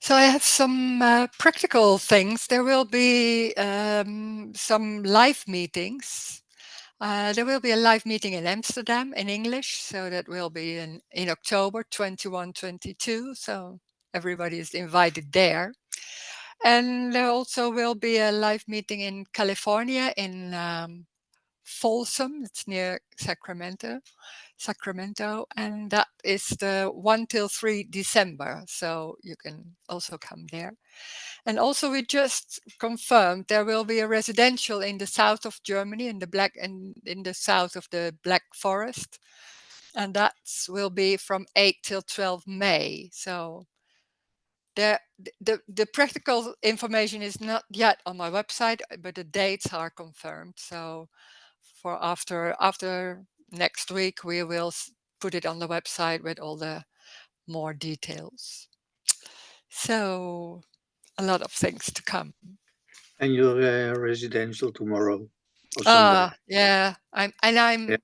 So I have some practical things. There will be some live meetings. There will be a live meeting in Amsterdam in English, so that will be in October 21, 22. So everybody is invited there. And there also will be a live meeting in California in Folsom. It's near Sacramento, and that is the 1 till 3 December. So you can also come there. And also, we just confirmed there will be a residential in the south of Germany, in the south of the Black Forest, and that will be from 8 till 12 May. So the practical information is not yet on my website, but the dates are confirmed. So for after next week, we will put it on the website with all the more details. So a lot of things to come. And your residential tomorrow or Sunday. Yeah, Yeah.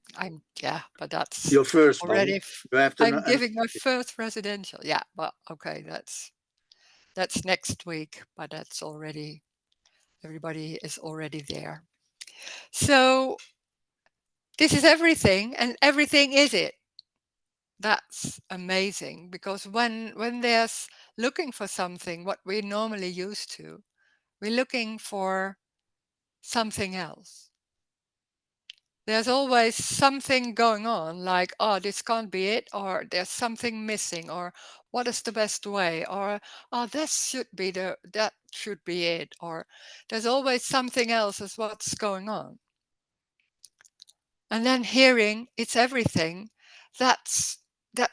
yeah, but that's Your first one. already, You have to know. I'm giving my first residential. Yeah, but okay, that's next week, but that's already, everybody is already there. So this is everything, and everything is it. That's amazing, because when there's looking for something, what we're normally used to, we're looking for something else. There's always something going on, like, oh, this can't be it, or there's something missing, or what is the best way, or oh, that should be it, or there's always something else as what's going on. And then hearing it's everything, that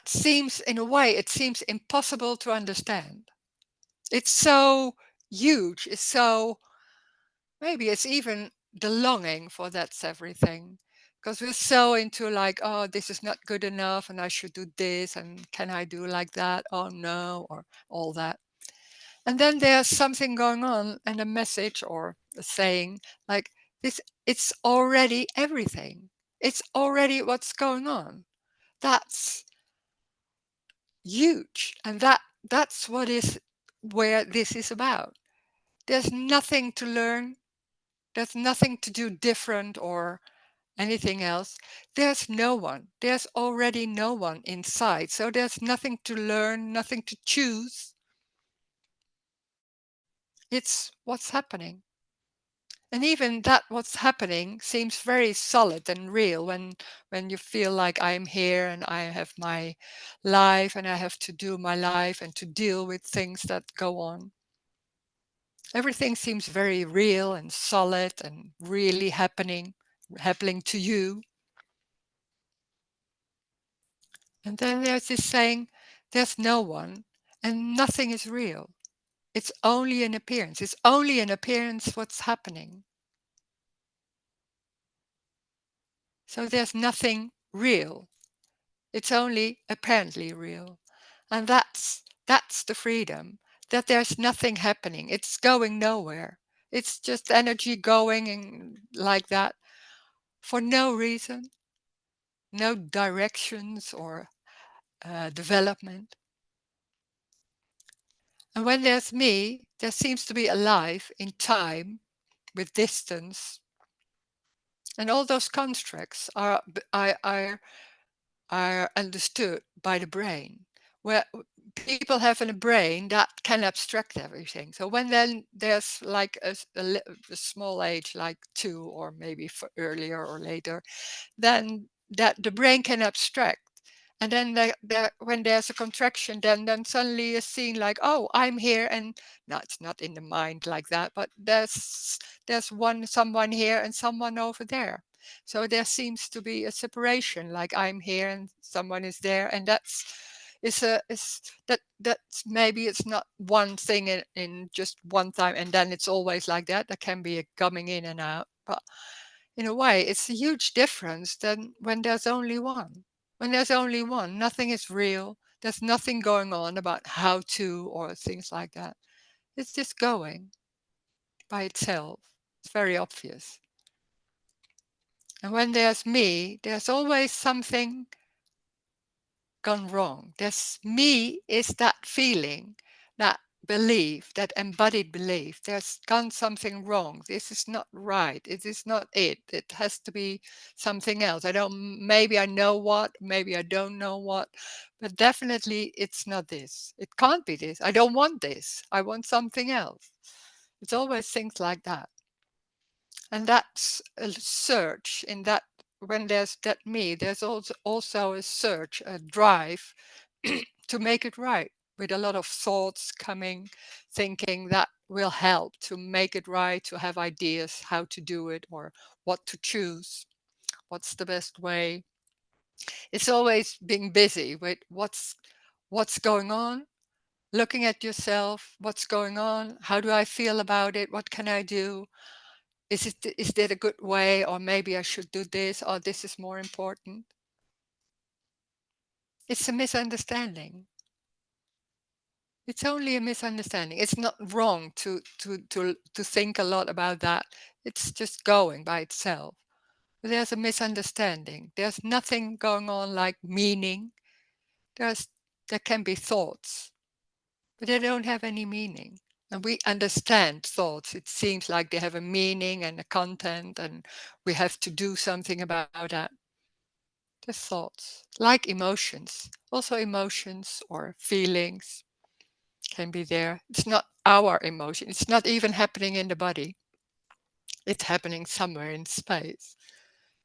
seems, in a way, it seems impossible to understand. It's so huge, it's so, maybe it's even the longing for that's everything. Because we're so into like, oh, this is not good enough and I should do this and can I do like that? Oh no, or all that. And then there's something going on and a message or a saying like this, it's already everything. It's already what's going on. That's huge. And that's what is where this is about. There's nothing to learn. There's nothing to do different or anything else. There's no one. There's already no one inside. So there's nothing to learn, nothing to choose. It's what's happening. And even that what's happening seems very solid and real when you feel like I'm here and I have my life and I have to do my life and to deal with things that go on. Everything seems very real and solid and really happening to you. And then there's this saying, there's no one and nothing is real. It's only an appearance. It's only an appearance what's happening. So there's nothing real. It's only apparently real. And that's the freedom, that there's nothing happening. It's going nowhere. It's just energy going and like that for no reason, no directions or development. And when there's me, there seems to be a life in time with distance. And all those constructs are understood by the brain, where people have in a brain that can abstract everything. So when then there's like a small age, like 2 or maybe earlier or later, then that the brain can abstract. And then when there's a contraction, then suddenly is seen like, oh, I'm here, and no, it's not in the mind like that, but there's someone here and someone over there. So there seems to be a separation, like I'm here and someone is there, and that's maybe it's not one thing in just one time, and then it's always like that. There can be a coming in and out, but in a way, it's a huge difference than when there's only one. When there's only one, nothing is real. There's nothing going on about how to or things like that. It's just going by itself. It's very obvious. And when there's me, there's always something gone wrong. There's me is that feeling that belief, that embodied belief, there's gone something wrong. This is not right. It is not it. It has to be something else. Maybe I know what, maybe I don't know what, but definitely it's not this. It can't be this. I don't want this. I want something else. It's always things like that. And that's a search in that when there's that me, there's also a search, a drive to make it right, with a lot of thoughts coming, thinking that will help to make it right, to have ideas how to do it or what to choose, what's the best way. It's always being busy with what's going on, looking at yourself, what's going on, how do I feel about it, what can I do, is that a good way, or maybe I should do this, or this is more important. It's a misunderstanding. It's only a misunderstanding. It's not wrong to think a lot about that. It's just going by itself. But there's a misunderstanding. There's nothing going on like meaning. There can be thoughts, but they don't have any meaning. And we understand thoughts. It seems like they have a meaning and a content, and we have to do something about that. The thoughts, like emotions, also emotions or feelings can be there. It's not our emotion. It's not even happening in the body. It's happening somewhere in space.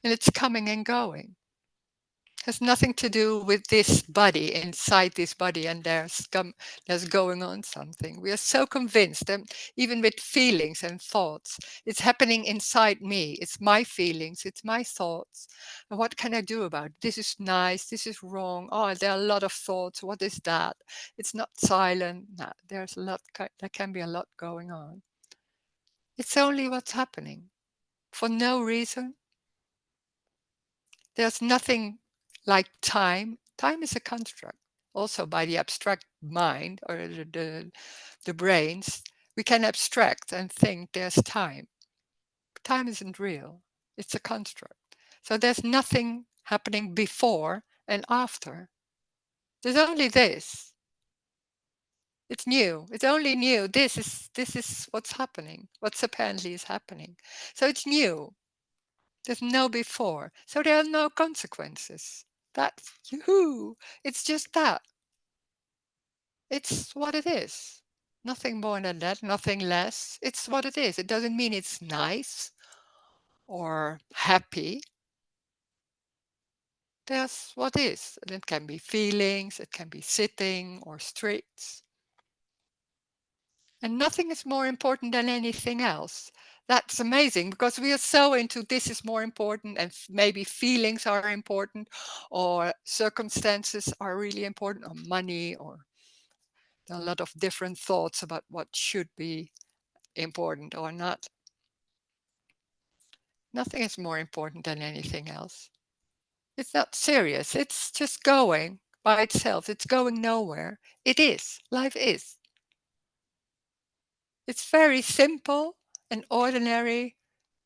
And it's coming and going. It has nothing to do with this body, inside this body, and there's going on something. We are so convinced that even with feelings and thoughts, it's happening inside me. It's my feelings, it's my thoughts. And what can I do about it? This is nice, this is wrong. Oh, there are a lot of thoughts. What is that? It's not silent. No, there's a lot, there can be a lot going on. It's only what's happening for no reason. There's nothing like time. Time is a construct. Also, by the abstract mind or the brains, we can abstract and think there's time. Time isn't real, it's a construct. So there's nothing happening before and after. There's only this. It's new. It's only new. This is what's happening. What's apparently is happening. So it's new. There's no before. So there are no consequences. That's yoo It's just that. It's what it is. Nothing more than that, nothing less. It's what it is. It doesn't mean it's nice or happy. There's what is. And it can be feelings, it can be sitting or streets. And nothing is more important than anything else. That's amazing because we are so into this is more important, and maybe feelings are important, or circumstances are really important, or money, or there are a lot of different thoughts about what should be important or not. Nothing is more important than anything else. It's not serious. It's just going by itself. It's going nowhere. It is. Life is. It's very simple and ordinary,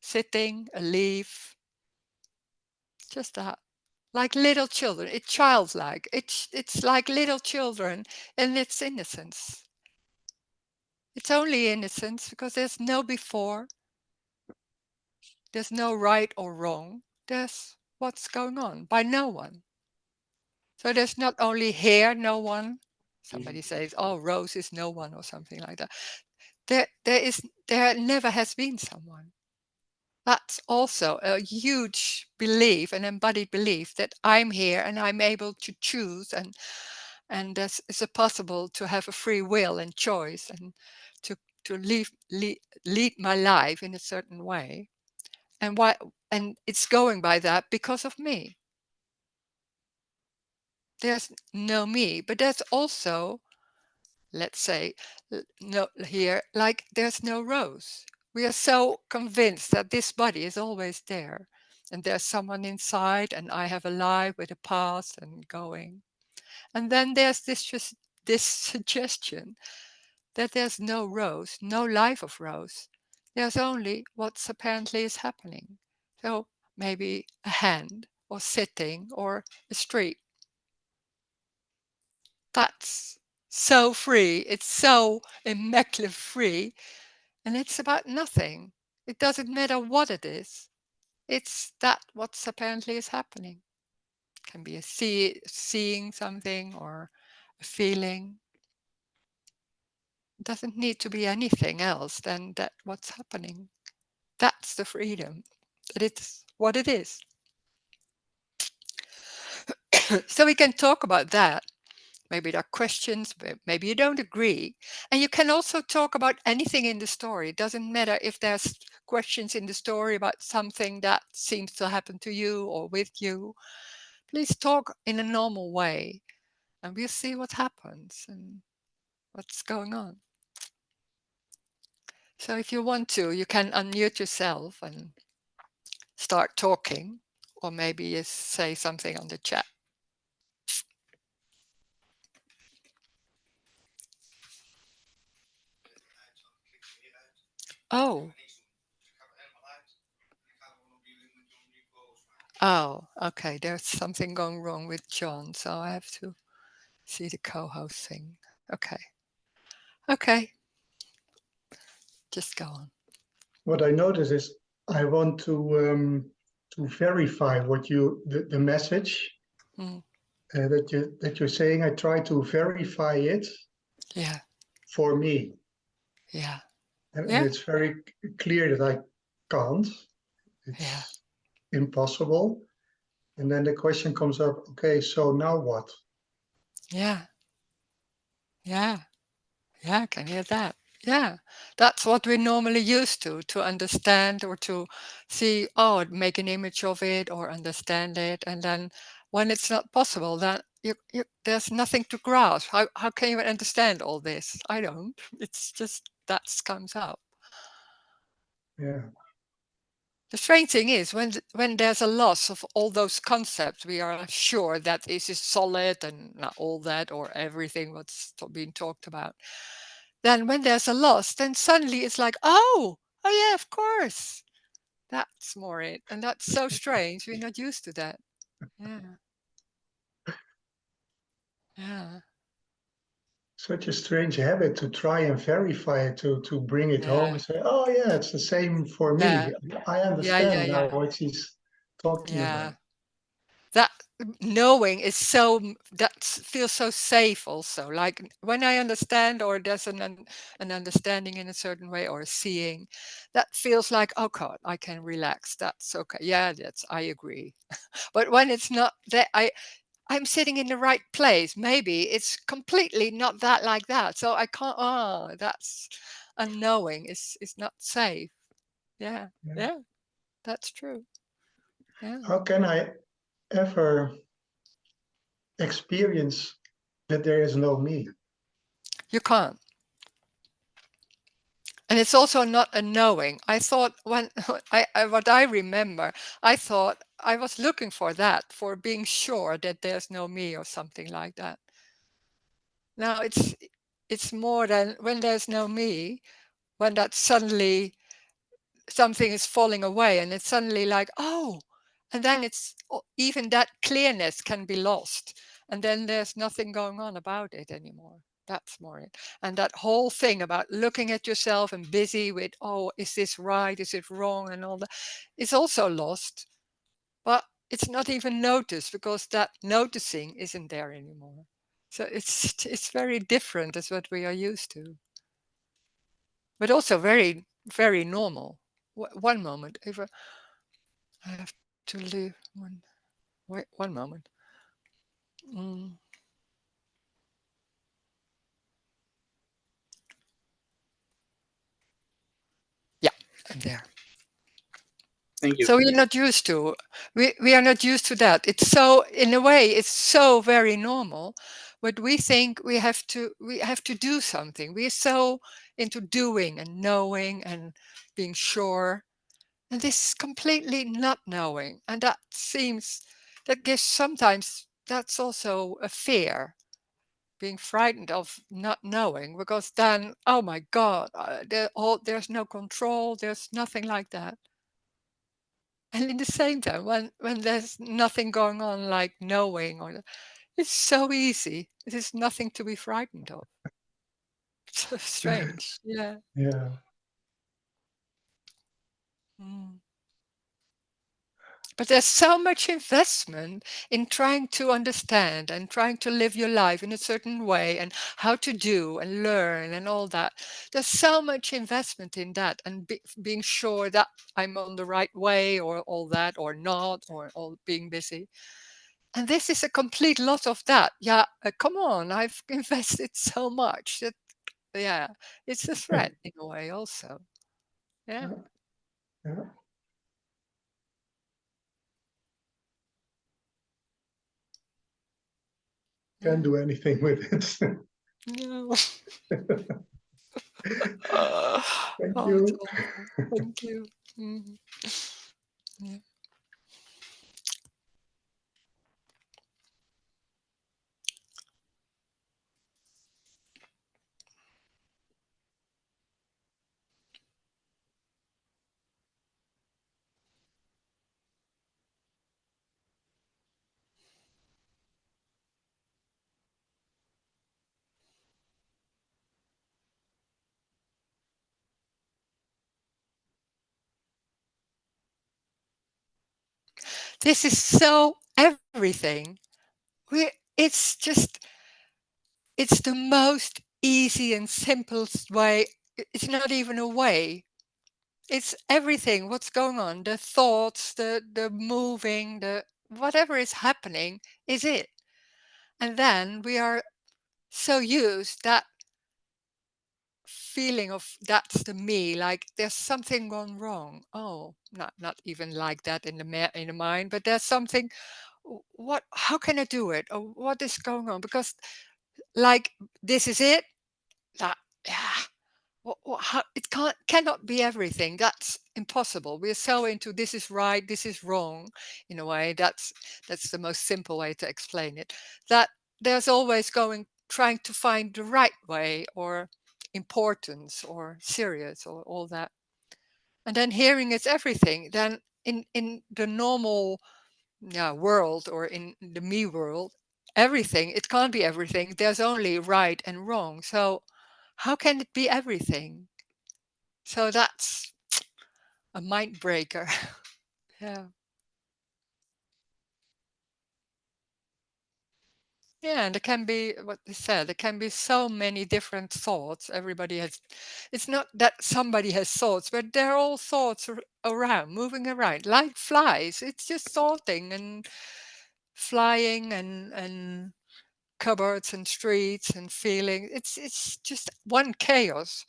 sitting, a leaf, just that. Like little children. It's childlike. It's like little children in its innocence. It's only innocence because there's no before, there's no right or wrong. There's what's going on by no one. So there's not only here, no one. Somebody says, "Oh, Rose is no one," or something like that. There never has been someone. That's also a huge belief, an embodied belief that I'm here and I'm able to choose, and is it possible to have a free will and choice, and to lead my life in a certain way, and why, and it's going by that because of me. There's no me, but there's also, let's say, no here, like there's no Rose. We are so convinced that this body is always there, and there's someone inside, and I have a life with a past and going. And then there's this suggestion that there's no Rose, no life of Rose. There's only what's apparently is happening. So maybe a hand, or sitting, or a street. That's so free. It's so immaculate free. And it's about nothing. It doesn't matter what it is. It's that what's apparently is happening. It can be a seeing something or a feeling. It doesn't need to be anything else than that what's happening. That's the freedom. That it's what it is. So we can talk about that. Maybe there are questions, maybe you don't agree. And you can also talk about anything in the story. It doesn't matter if there's questions in the story about something that seems to happen to you or with you. Please talk in a normal way and we'll see what happens and what's going on. So if you want to, you can unmute yourself and start talking, or maybe you say something on the chat. Oh. Oh, okay. There's something going wrong with John, so I have to see the co-host thing. Okay. Okay. Just go on. What I notice is I want to verify what the message that you're saying. I try to verify it. Yeah. For me. Yeah. And Yeah. it's very clear that I can't. It's impossible. And then the question comes up, okay, so now what? Yeah. Yeah. Yeah, I can hear that. Yeah. That's what we're normally used to understand or to see, oh, make an image of it or understand it. And then when it's not possible, then there's nothing to grasp. How can you understand all this? I don't. It's just that comes up. Yeah. The strange thing is when there's a loss of all those concepts, we are sure that this is solid and not all that or everything what's being talked about. Then when there's a loss, then suddenly it's like, oh yeah, of course. That's more it. And that's so strange. We're not used to that. Yeah. Yeah. Such a strange habit to try and verify it, to bring it home Yeah. and say, oh yeah, it's the same for Yeah. me. I Yeah. Yeah. understand now Yeah. what she's talking Yeah. about. That knowing is that feels so safe also, like when I understand or there's an understanding in a certain way or a seeing, that feels like, oh god, I can relax, that's okay, yeah, that's, I agree. But when it's not that, I'm sitting in the right place, maybe it's completely not that like that, so I can't, that's unknowing is not safe. Yeah. Yeah, that's true. Yeah. How can I ever experience that there is no me? You can't. And it's also not a knowing. I thought when what I remember, I thought I was looking for that, for being sure that there's no me or something like that. Now it's more than when there's no me, when that suddenly something is falling away and it's suddenly like, oh, and then it's even that clearness can be lost. And then there's nothing going on about it anymore. That's more it. And that whole thing about looking at yourself and busy with, oh, is this right? Is it wrong? And all that is also lost. But it's not even noticed because that noticing isn't there anymore. So it's very different as what we are used to. But also very, very normal. One moment. I have to leave. Wait, one moment. Mm. Yeah, I'm there. Thank you. So we're not used to. We are not used to that. It's so, in a way, it's so very normal, but we think we have to do something. We're so into doing and knowing and being sure, and this is completely not knowing, and that gives sometimes that's also a fear, being frightened of not knowing, because then, oh my god, there's no control, there's nothing like that. And in the same time, when there's nothing going on like knowing, or It's so easy. It is nothing to be frightened of. It's so strange. Yeah. Yeah. Mm. But there's so much investment in trying to understand and trying to live your life in a certain way and how to do and learn and all that. There's so much investment in that and being sure that I'm on the right way or all that or not or all being busy. And this is a complete lot of that. Yeah, come on, I've invested so much that, yeah, it's a threat in a way also. Yeah. Yeah. Yeah. Can't do anything with it. No. Thank Oh, it's you. awful. Thank you. Mhm. Yeah. This is so everything. We, it's just, it's the most easy and simplest way. It's not even a way. It's everything. What's going on? The thoughts, the moving, the whatever is happening is it. And then we are so used that feeling of that's the me, like there's something gone wrong. Oh, not even like that in the in the mind, but there's something. What? How can I do it? Or what is going on? Because like this is it. That yeah. How, it cannot be everything. That's impossible. We're so into this is right, this is wrong, in a way. That's the most simple way to explain it. That there's always going trying to find the right way or importance or serious or all that. And then hearing it's everything. Then in the normal world or in the me world, everything it can't be everything. There's only right and wrong. So how can it be everything? So that's a mind breaker. Yeah. Yeah, and there can be what they said, there can be so many different thoughts. Everybody has, it's not that somebody has thoughts, but they're all thoughts around, moving around, like flies. It's just thoughting and flying and cupboards and streets and feeling. It's just one chaos.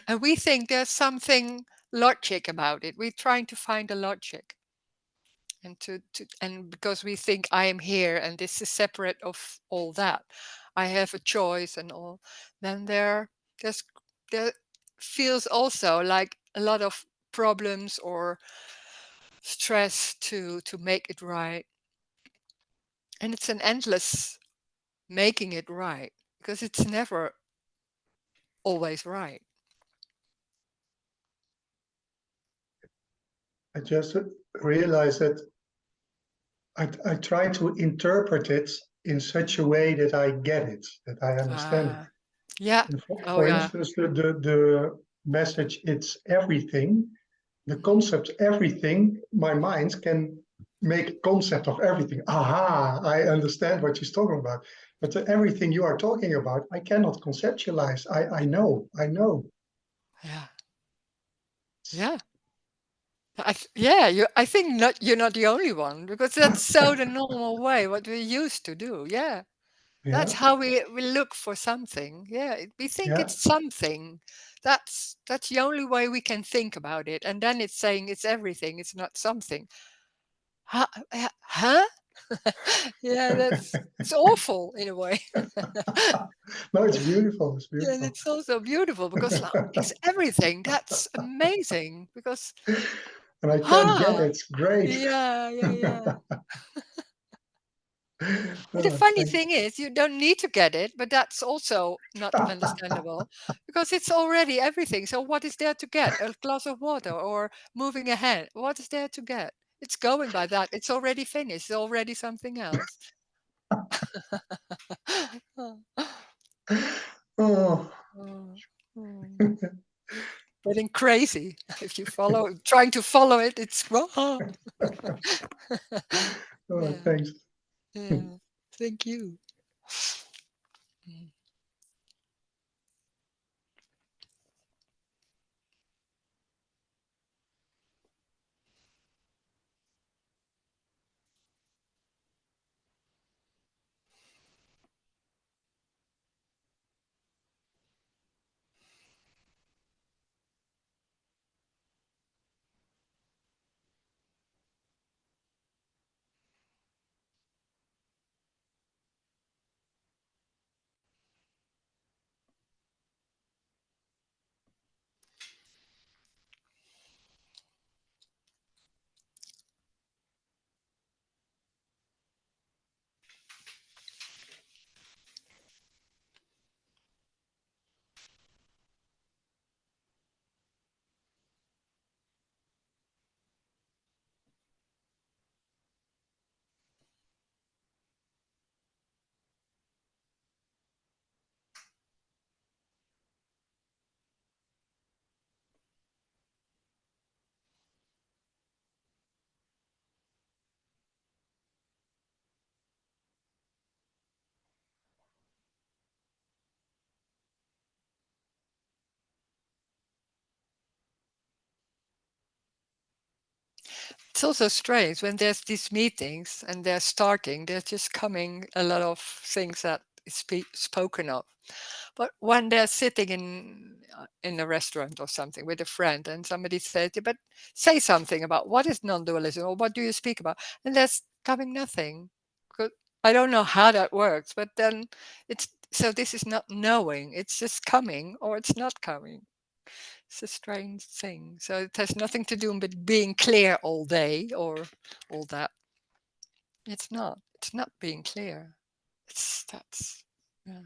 And we think there's something logic about it. We're trying to find a logic. And and because we think I am here and this is separate of all that, I have a choice and all, then there's there feels also like a lot of problems or stress to make it right. And it's an endless making it right because it's never always right. I just realized that I try to interpret it in such a way that I get it, that I understand it. Ah, yeah. And Oh for yeah. instance, the message, it's everything, the concept everything, my mind can make a concept of everything. Aha, I understand what she's talking about. But the everything you are talking about, I cannot conceptualize. I know, I know. Yeah. Yeah. Yeah, I think not you're not the only one because that's so the normal way what we used to do. Yeah. That's Yeah, how we look for something. Yeah, we think yeah. it's something. That's the only way we can think about it. And then it's saying it's everything. It's not something. Huh? Huh? Yeah, that's it's awful in a way. No, it's beautiful. It's Yeah, and beautiful. it's also beautiful because like, it's everything. That's amazing because And I can't get ah, it. Great. yeah, yeah, yeah. And the Oh, funny thank thing is, you don't need to get it, but that's also not understandable because it's already everything. So, what is there to get? A glass of water or moving ahead? What is there to get? It's going by that. It's already finished. It's already something else. Oh, Getting crazy. If you trying to follow it, it's wrong. oh, Yeah, thanks. yeah. Thank you. Mm. It's also strange when there's these meetings and they're starting, there's just coming a lot of things that is spoken of. But when they're sitting in a restaurant or something with a friend and somebody says, "Yeah, but say something about what is non-dualism or what do you speak about?" And there's coming nothing. 'Cause I don't know how that works, but then it's so this is not knowing, it's just coming or it's not coming. It's a strange thing. So it has nothing to do with being clear all day or all that. It's not. It's not being clear. That's yeah.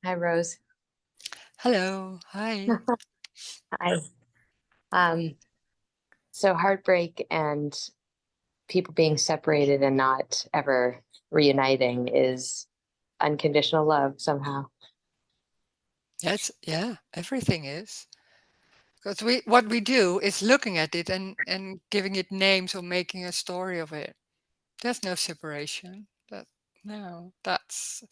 Hi, Rose. Hello. Hi. Hi. Um, so heartbreak and people being separated and not ever reuniting is unconditional love somehow. Yes, yeah, everything is. Because what we do is looking at it and giving it names or making a story of it. There's no separation. That no, it's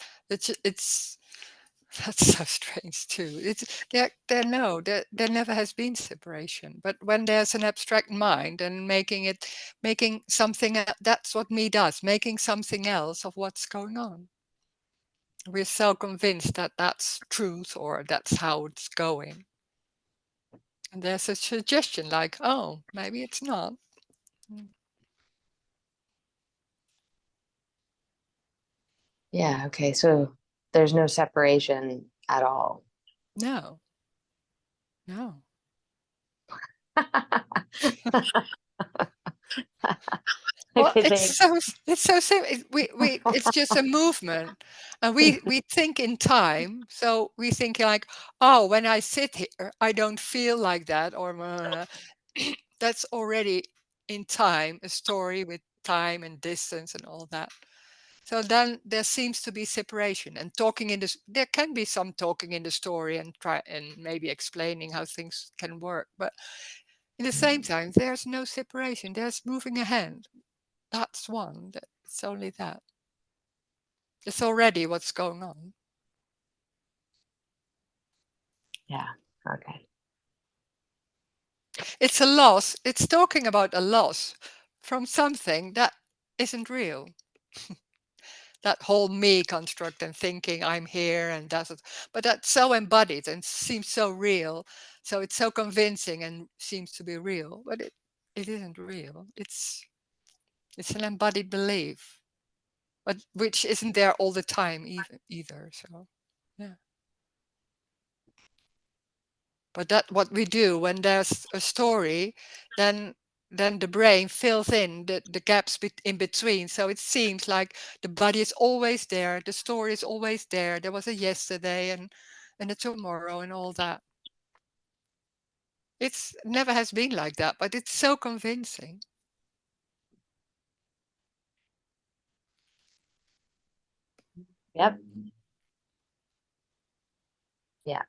that's so strange too. It's there never has been separation. But when there's an abstract mind and making something that's what me does, making something else of what's going on. We're so convinced that that's truth or that's how it's going. And there's a suggestion like, oh, maybe it's not. Yeah, okay. So there's no separation at all. No, no. Well, Okay, thanks. it's so simple. It's just a movement, and we think in time. So we think like, oh, when I sit here, I don't feel like that, or that's already in time a story with time and distance and all that. So then there seems to be separation, and talking in this, there can be some talking in the story and maybe explaining how things can work, but in the same time there's no separation, there's moving a hand. That's one, it's only that. It's already what's going on. Yeah. Okay. It's a loss. It's talking about a loss from something that isn't real. That whole me construct and thinking I'm here and that's it. But that's so embodied and seems so real. So it's so convincing and seems to be real, but it isn't real. It's an embodied belief, but which isn't there all the time either. So yeah. But that what we do when there's a story, then the brain fills in the gaps in between. So it seems like the body is always there, the story is always there. There was a yesterday and a tomorrow and all that. It's never has been like that, but it's so convincing. Yep. Yeah.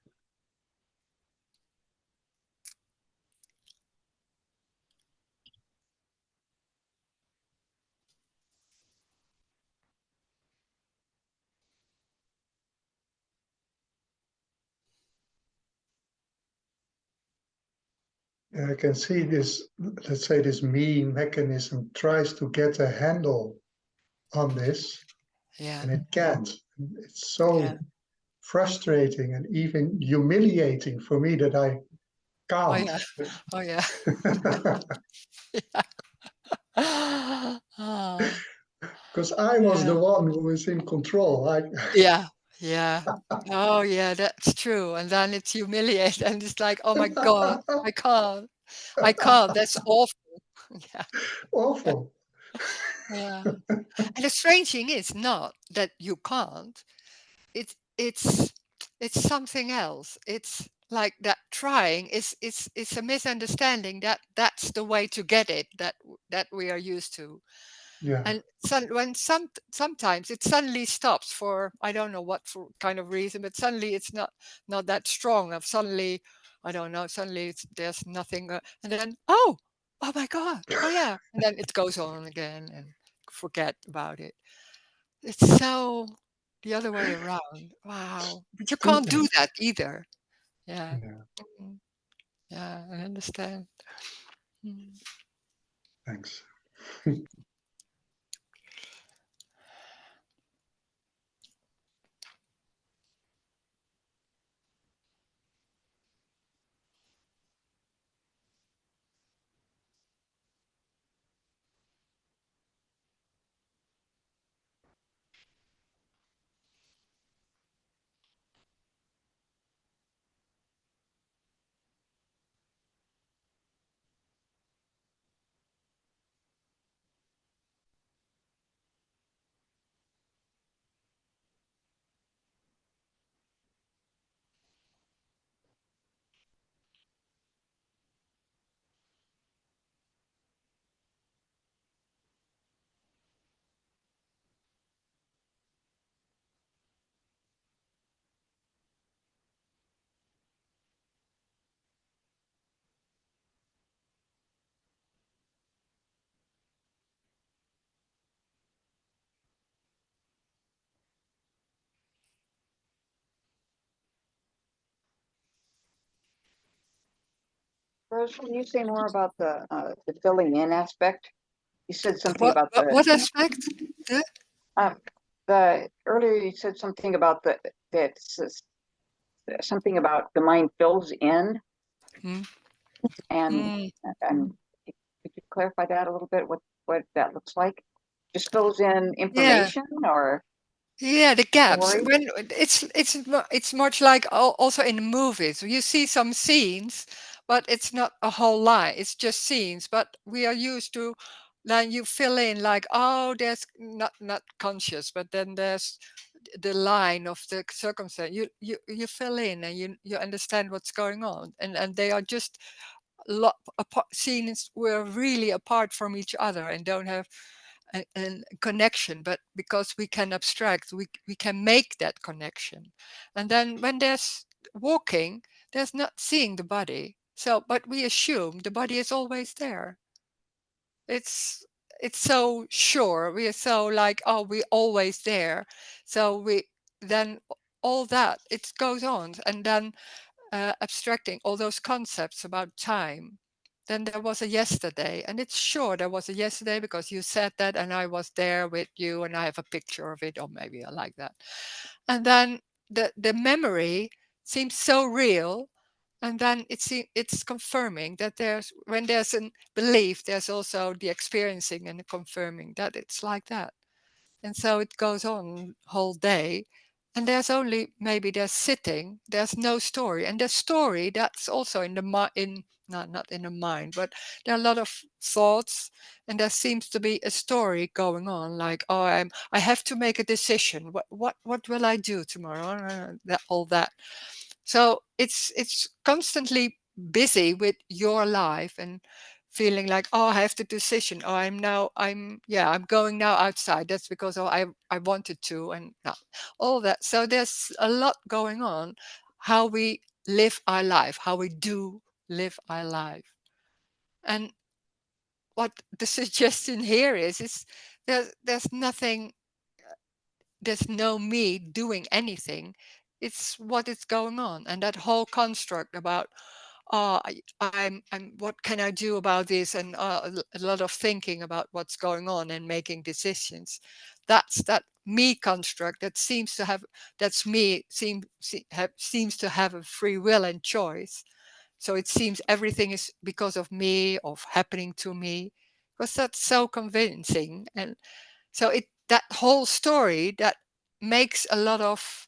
I can see this, let's say this me mechanism tries to get a handle on this, Yeah. and it can't. It's Yeah. so frustrating and even humiliating for me that I Oh can't. yeah. Oh yeah. Ah, Because I was the yeah. one who was in control. Yeah. Yeah. Oh yeah, that's true. And then it's humiliating and it's like, oh my God, I can't. I can't. That's awful. Yeah. Awful. Yeah. And the strange thing is not that you can't. It's something else. It's like that trying is a misunderstanding that that's the way to get it that we are used to. Yeah. And when sometimes it suddenly stops for I don't know what for kind of reason, but suddenly it's not that strong. Of suddenly, I don't know. Suddenly there's nothing, and then oh my God, oh yeah, and then it goes on again and forget about it. It's so the other way around. Wow, but you can't do that either. Yeah, Yeah. mm, yeah, I understand. Mm. Thanks. Rose, can you say more about the filling in aspect? You said something What about what aspect? The, uh, the earlier you said something about that's something about the mind fills in mm, and mm. and could you clarify that a little bit? What that looks like? Just fills in Yeah. information or Yeah, the gaps. story? When it's much like also in the movies. You see some scenes, but it's not a whole line. It's just scenes. But we are used to then you fill in like, oh, there's not conscious, but then there's the line of the circumstance. You fill in and you understand what's going on, and they are just scenes were really apart from each other and don't have and connection, but because we can abstract, we can make that connection. And then when there's walking, there's not seeing the body. So, but we assume the body is always there. It's it's so sure. We are so like, oh, we're always there. So we then all that it goes on, and then abstracting all those concepts about time. Then there was a yesterday, and it's sure there was a yesterday because you said that, and I was there with you, and I have a picture of it, or maybe I like that. And then the memory seems so real, and then it's confirming that there's when there's a belief, there's also the experiencing and the confirming that it's like that. And so it goes on whole day, and there's only maybe there's sitting, there's no story, and the story that's also in the in not in the mind, but there are a lot of thoughts, and there seems to be a story going on, like, oh, I have to make a decision, what will I do tomorrow, that all that. So it's constantly busy with your life and feeling like, oh, I have the decision. Oh, I'm going now outside. That's because oh, I wanted to, and no, all that. So there's a lot going on, how we live our life, how we do live our life. And what the suggestion here is there's nothing, there's no me doing anything. It's what is going on, and that whole construct about oh, I'm what can I do about this, and a lot of thinking about what's going on and making decisions. That's that me construct that seems to have, that's me seems to have a free will and choice. So it seems everything is because of me, of happening to me, because that's so convincing. And so it, that whole story that makes a lot of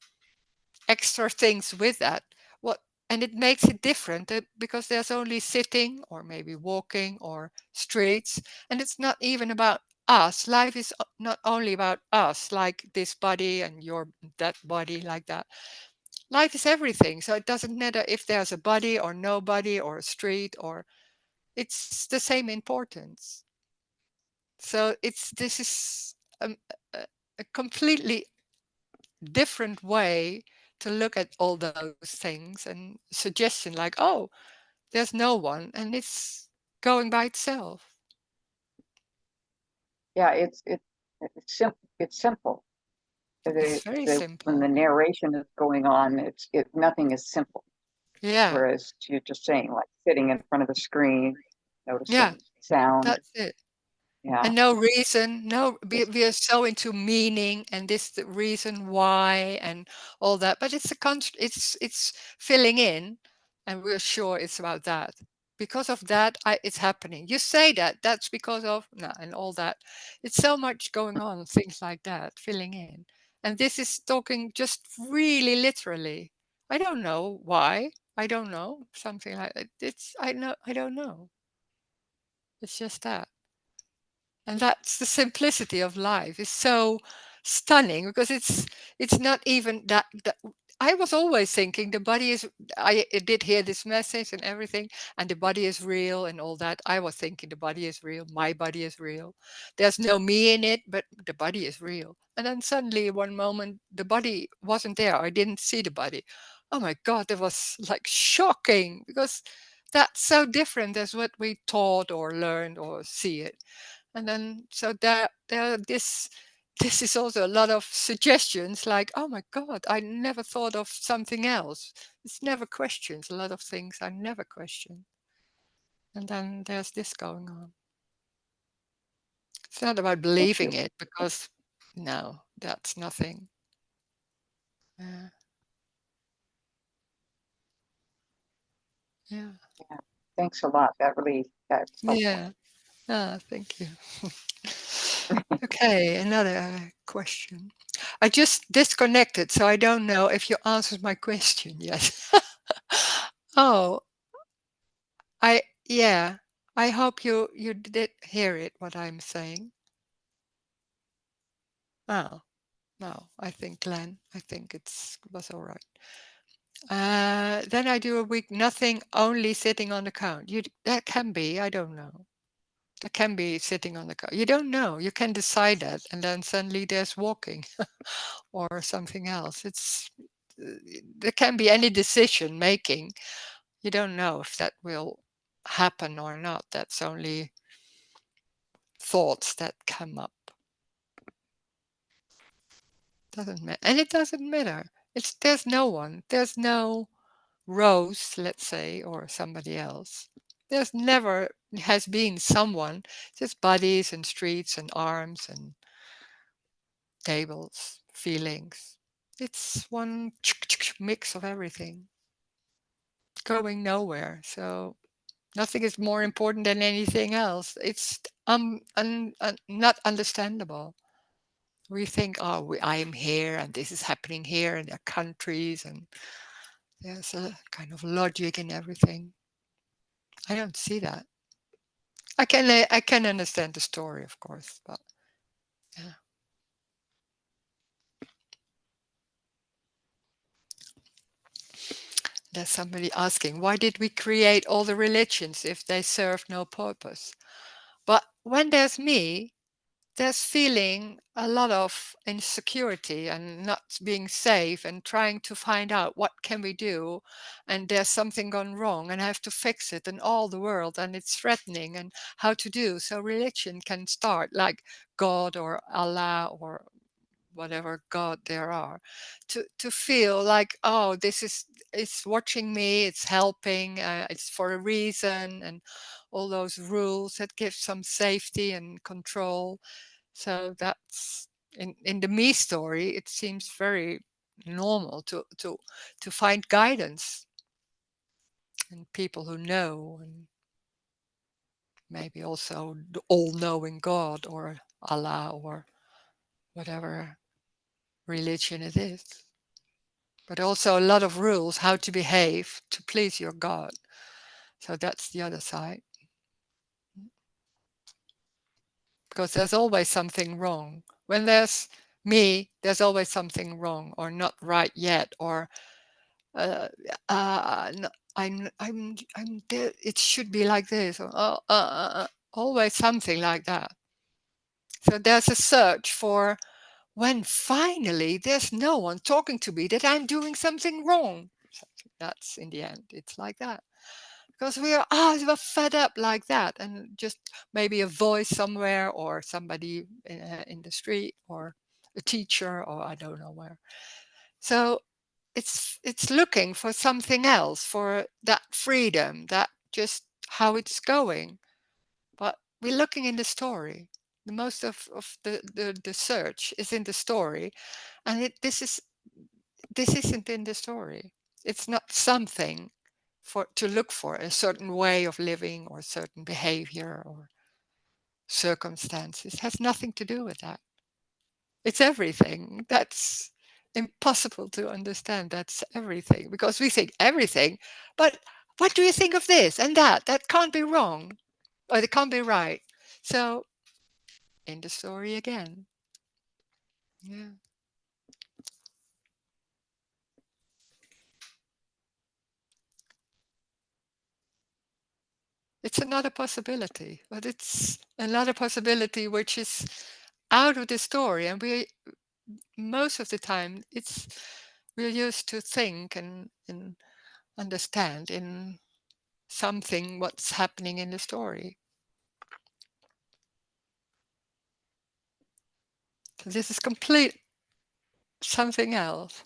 extra things with that. What, and it makes it different because there's only sitting or maybe walking or streets, and it's not even about us. Life is not only about us, like this body and your that body, like that. Life is everything. So it doesn't matter if there's a body or no body or a street, or it's the same importance. So it's this is a completely different way to look at all those things, and suggestion like, oh, there's no one and it's going by itself. Yeah, it's simple. It's simple. It's very When the simple. narration is going on, nothing is simple. Yeah, Whereas you're just saying, like sitting in front of the screen, yeah, noticing sound. that's it. Yeah, And no reason, no, just we are so into meaning and this the reason why and all that, but it's a it's filling in, and we're sure it's about that. Because of that, it's happening. You say that that's because of no, and all that. It's so much going on, things like that, filling in. And this is talking just really literally. I don't know why. I don't know, something like that. It's I don't know. It's just that. And that's the simplicity of life. It's so stunning because it's not even that I was always thinking the body is, I did hear this message and everything, and the body is real and all that. I was thinking the body is real, my body is real. There's no me in it, but the body is real. And then suddenly one moment the body wasn't there. I didn't see the body. Oh my God, that was like shocking because that's so different as what we taught or learned or see it. And then so there this is also a lot of suggestions like, oh my God, I never thought of something else. It's never questions. A lot of things I never question. And then there's this going on. It's not about thank believing you. it because no, that's nothing. Yeah. Yeah. Yeah, thanks a lot. That's helpful. Yeah. Ah, thank you. Okay, another question. I just disconnected, so I don't know if you answered my question yet. Oh, yeah. I hope you did hear it, what I'm saying. Oh, no, I think Glenn, I think was all right. Then I do a week nothing, only sitting on the couch. That can be, I don't know. There can be sitting on the couch. You don't know. You can decide that, and then suddenly there's walking or something else. There can be any decision making. You don't know if that will happen or not. That's only thoughts that come up. Doesn't matter, and it doesn't matter. There's no one. There's no Roes, let's say, or somebody else. There's never has been someone. Just bodies and streets and arms and tables, feelings. It's one mix of everything, going nowhere. So nothing is more important than anything else. It's not understandable. We think, oh, I am here and this is happening here in their countries, and there's a kind of logic in everything. I don't see that. I can understand the story, of course, but yeah. There's somebody asking, why did we create all the religions if they serve no purpose? But when there's me, there's feeling a lot of insecurity and not being safe and trying to find out what can we do, and there's something gone wrong and I have to fix it and all the world, and it's threatening and how to do. So religion can start like God or Allah or whatever God there are, to feel like, oh, this is, it's watching me, it's helping, it's for a reason, and all those rules that give some safety and control. So that's in the me story, it seems very normal to find guidance and people who know, and maybe also the all-knowing God or Allah or whatever religion it is. But also a lot of rules how to behave to please your God. So that's the other side. Because there's always something wrong. When there's me, there's always something wrong or not right yet, or no, I'm there, it should be like this, or always something like that. So there's a search for when finally there's no one talking to me that I'm doing something wrong. That's in the end, it's like that. Because we're fed up like that, and just maybe a voice somewhere or somebody in the street or a teacher or I don't know where. So it's looking for something else, for that freedom, that just how it's going. But we're looking in the story. The most of the search is in the story, and this isn't in the story. It's not something to look for, a certain way of living or certain behavior or circumstances. It has nothing to do with that. It's everything. That's impossible to understand. That's everything, because we think everything, but what do you think of this and that? That can't be wrong, or it can't be right. So in the story again. Yeah. It's another possibility, but it's another possibility which is out of the story, and we most of the time we're used to think and understand in something what's happening in the story. So this is complete something else,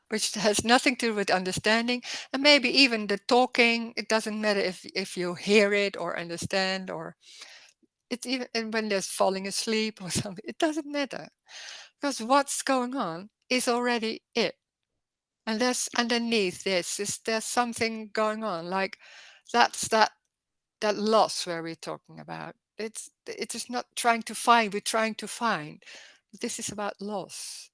which has nothing to do with understanding, and maybe even the talking. It doesn't matter if you hear it or understand, or it's even, and when there's falling asleep or something, it doesn't matter, because what's going on is already it. And there's underneath this is there's something going on, like that's that loss where we're talking about. It is not trying to find, we're trying to find. This is about loss.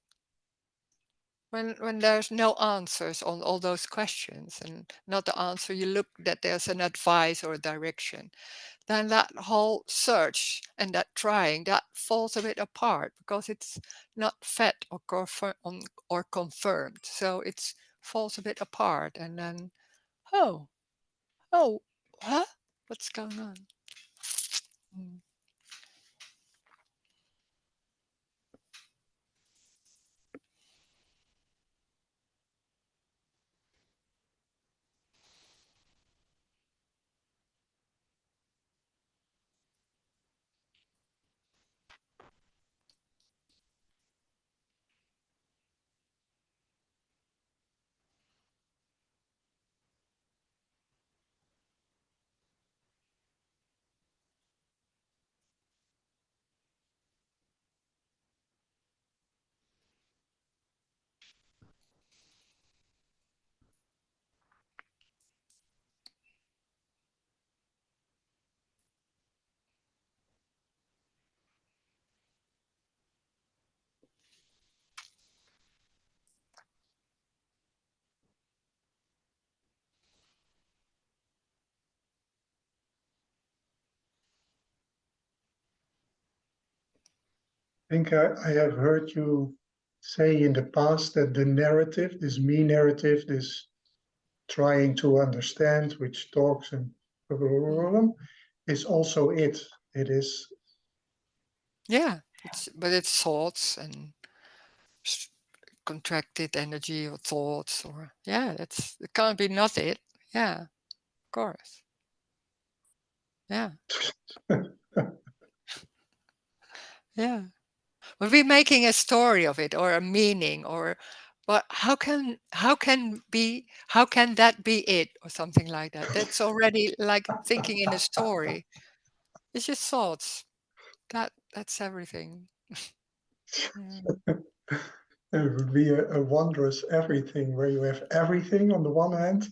When there's no answers on all those questions, and not the answer, you look that there's an advice or a direction, then that whole search and that trying, that falls a bit apart, because it's not fed or confirmed. So it falls a bit apart, and then, oh, oh, huh? What's going on? Mm. I think I have heard you say in the past that the narrative, this me narrative, this trying to understand, which talks and Mm. is also it. It is Yeah, it's thoughts and s- contracted energy or thoughts or yeah, it can't be not it. Yeah, of course. Yeah, yeah. But we're making a story of it or a meaning or but how can that be it or something like that? That's already like thinking in a story. It's just thoughts. That's everything. Mm. it would be a wondrous everything where you have everything on the one hand,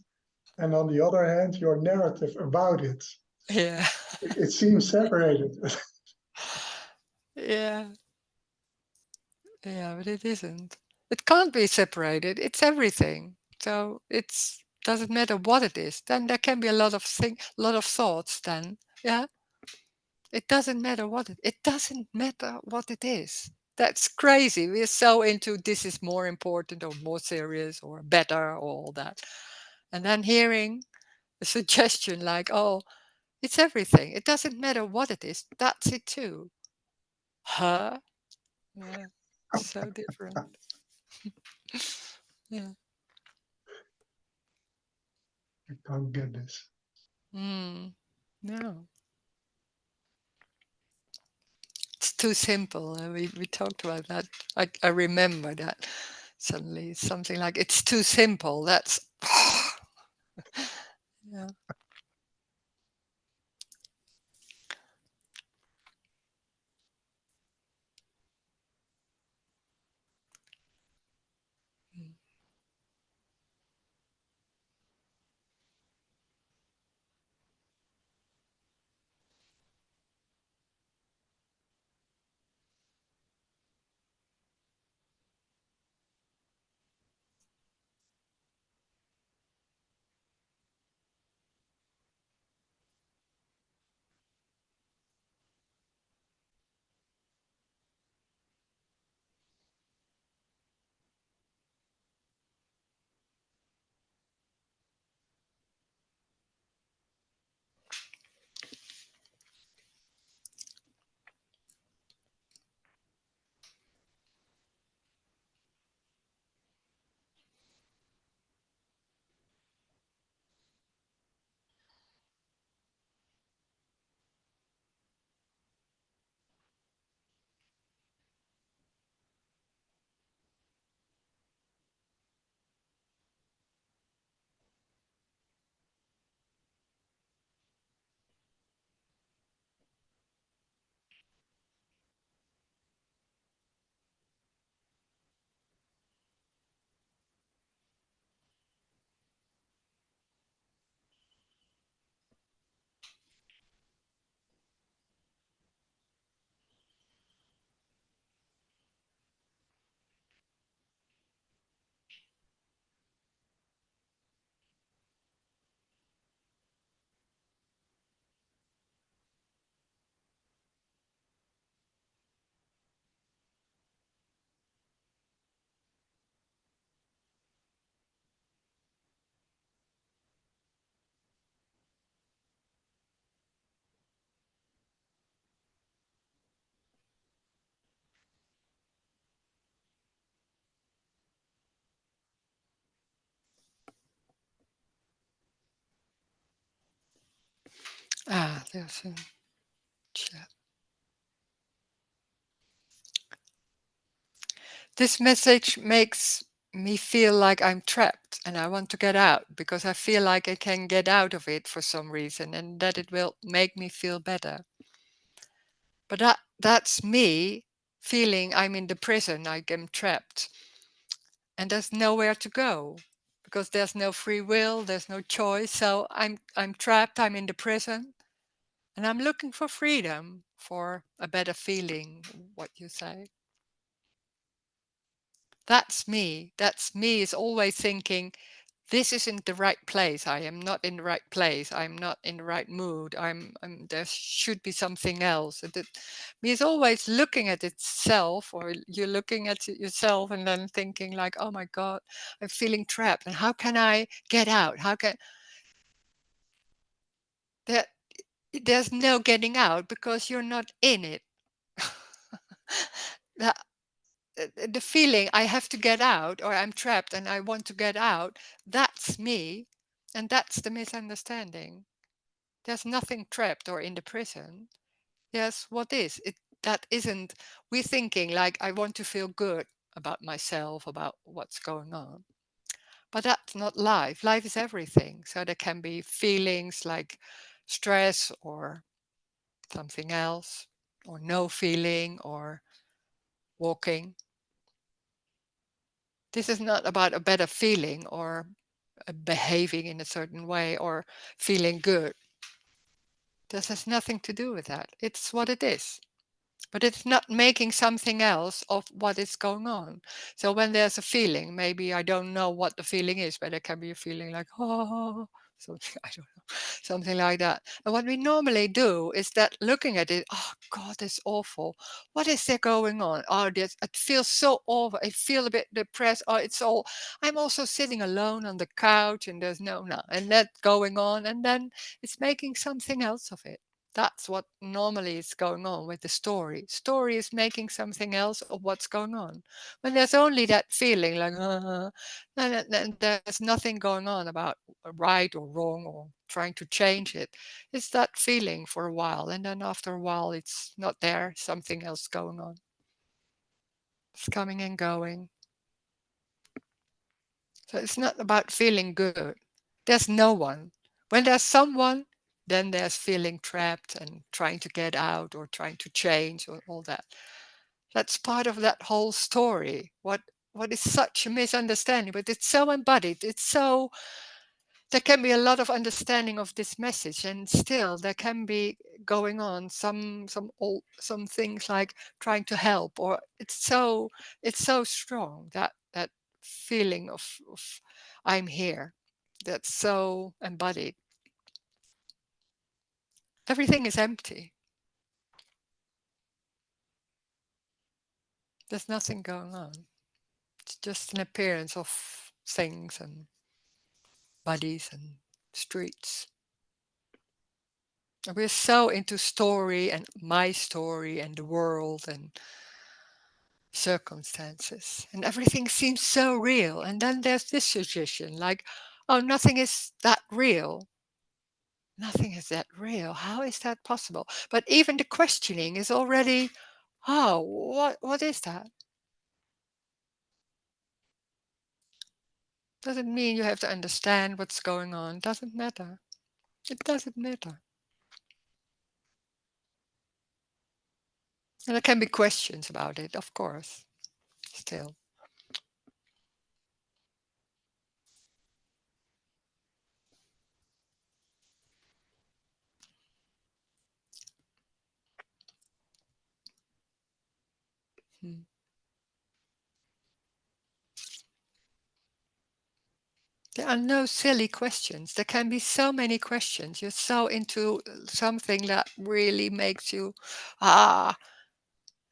and on the other hand, your narrative about it. Yeah. It seems separated. Yeah. Yeah, but it isn't. It can't be separated. It's everything. So it's doesn't matter what it is. Then there can be a lot of thoughts. Then yeah, it doesn't matter it doesn't matter what it is. That's crazy. We're so into this is more important or more serious or better or all that, and then hearing a suggestion like, "Oh, it's everything. It doesn't matter what it is. That's it too." Huh? Yeah, so different. Yeah. I can't get this. Mm. No, it's too simple. We talked about that. I remember that suddenly. Something like it's too simple. That's yeah. Mm. There's a chat. This message makes me feel like I'm trapped and I want to get out because I feel like I can get out of it for some reason and that it will make me feel better. But that's me feeling I'm in the prison, I am trapped. And there's nowhere to go because there's no free will, there's no choice. So I'm trapped, I'm in the prison, and I'm looking for freedom, for a better feeling, what you say. That's me. That's me is always thinking, this isn't the right place. I am not in the right place. I'm not in the right mood. There should be something else. Me is always looking at itself, or you're looking at it yourself and then thinking like, oh my God, I'm feeling trapped. And how can I get out? How can there, there's no getting out because you're not in it. That the feeling I have to get out or I'm trapped and I want to get out, that's me. And that's the misunderstanding. There's nothing trapped or in the prison. There's what is. That isn't, we're thinking like, I want to feel good about myself, about what's going on. But that's not life. Life is everything. So there can be feelings like stress or something else, or no feeling, or walking. This is not about a better feeling or behaving in a certain way or feeling good. This has nothing to do with that. It's what it is. But it's not making something else of what is going on. So when there's a feeling, maybe I don't know what the feeling is, but there can be a feeling like, oh, something, I don't know, something like that. And what we normally do is that looking at it, oh God, that's awful. What is there going on? Oh, this, it feels so awful. I feel a bit depressed. Oh, it's all, I'm also sitting alone on the couch and there's no, and that's going on. And then it's making something else of it. That's what normally is going on with the story. Story is making something else of what's going on. When there's only that feeling like, then there's nothing going on about right or wrong or trying to change it. It's that feeling for a while. And then after a while, it's not there, something else going on. It's coming and going. So it's not about feeling good. There's no one. When there's someone, then there's feeling trapped and trying to get out or trying to change or all that. That's part of that whole story. What is such a misunderstanding, but it's so embodied. It's so there can be a lot of understanding of this message, and still there can be going on some things like trying to help, or it's so strong that feeling of I'm here, that's so embodied. Everything is empty. There's nothing going on. It's just an appearance of things and bodies and streets. And we're so into story and my story and the world and circumstances, and everything seems so real. And then there's this suggestion like, oh, nothing is that real. Nothing is that real. How is that possible? But even the questioning is already, oh, what is that? Doesn't mean you have to understand what's going on. Doesn't matter. It doesn't matter. And there can be questions about it, of course, still. Hmm. There are no silly questions. There can be so many questions. You're so into something that really makes you, ah,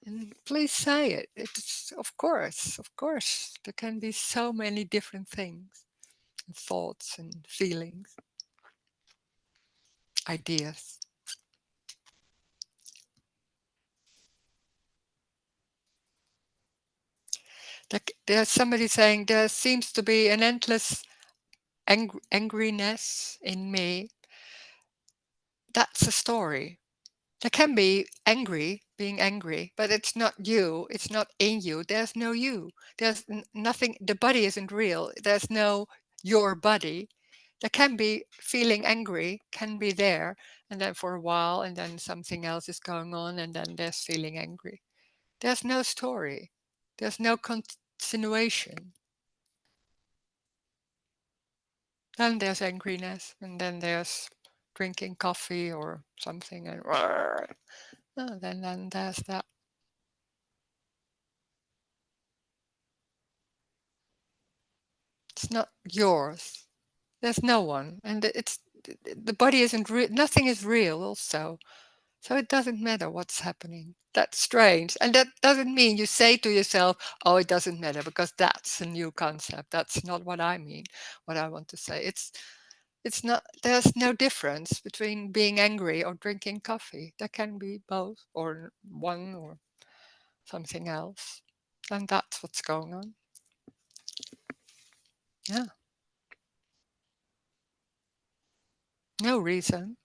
and please say it. It's, of course, there can be so many different things, and thoughts and feelings, ideas. There's somebody saying there seems to be an endless angriness in me that's a story. There can be being angry, but it's not you. It's not in you. There's no you. There's nothing. The body isn't real. There's no your body. There can be feeling angry, can be there, and then for a while, and then something else is going on, and then there's feeling angry. There's no story. There's no continuation. Then there's angriness, and then there's drinking coffee or something, and then there's that. It's not yours. There's no one, and the body isn't real. Nothing is real, also. So it doesn't matter what's happening. That's strange, and that doesn't mean you say to yourself, "Oh, it doesn't matter," because that's a new concept. That's not what I mean. What I want to say, it's not. There's no difference between being angry or drinking coffee. There can be both, or one, or something else, and that's what's going on. Yeah, no reason.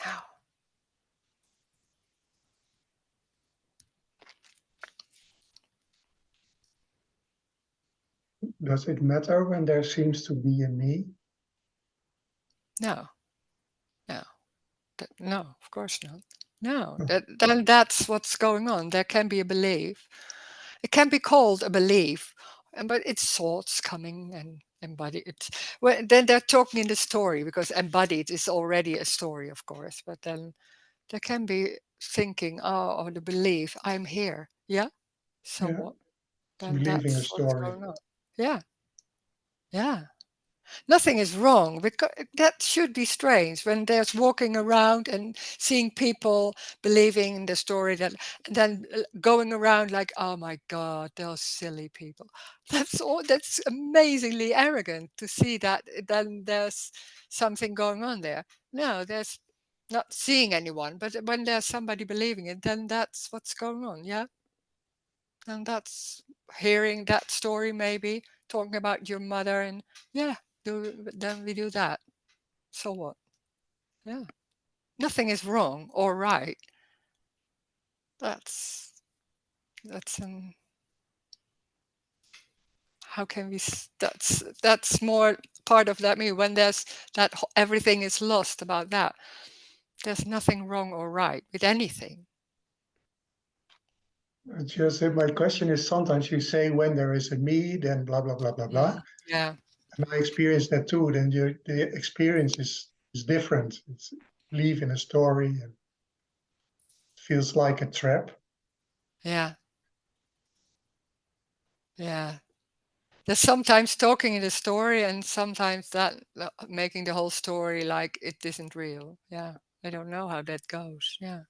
No. Does it matter when there seems to be a me? No, no, no, of course not. No, then that's what's going on. There can be a belief. It can be called a belief, but it's thoughts coming and embodied. Well, then they're talking in the story because embodied is already a story, of course. But then there can be thinking, or the belief, I'm here. Yeah. So Yeah, what? it's Then believing a that's what's story. going on. Yeah. Yeah. Nothing is wrong because that should be strange when there's walking around and seeing people believing in the story that then going around like, oh my god, those silly people. That's amazingly arrogant to see that then there's something going on there. No, there's not seeing anyone, but when there's somebody believing it, then that's what's going on. Yeah. And that's hearing that story, maybe talking about your mother, and yeah, then we do that. So what? Yeah, nothing is wrong or right. That's that's how can we? That's more part of that me when there's that everything is lost about that. There's nothing wrong or right with anything. Just my question is sometimes you say when there is a me, then blah blah blah blah blah. Yeah, And I experience that too. Then the experience is different. It's believe in a story and it feels like a trap. yeah, yeah. There's sometimes talking in the story and sometimes that making the whole story like it isn't real. Yeah. I don't know how that goes. Yeah.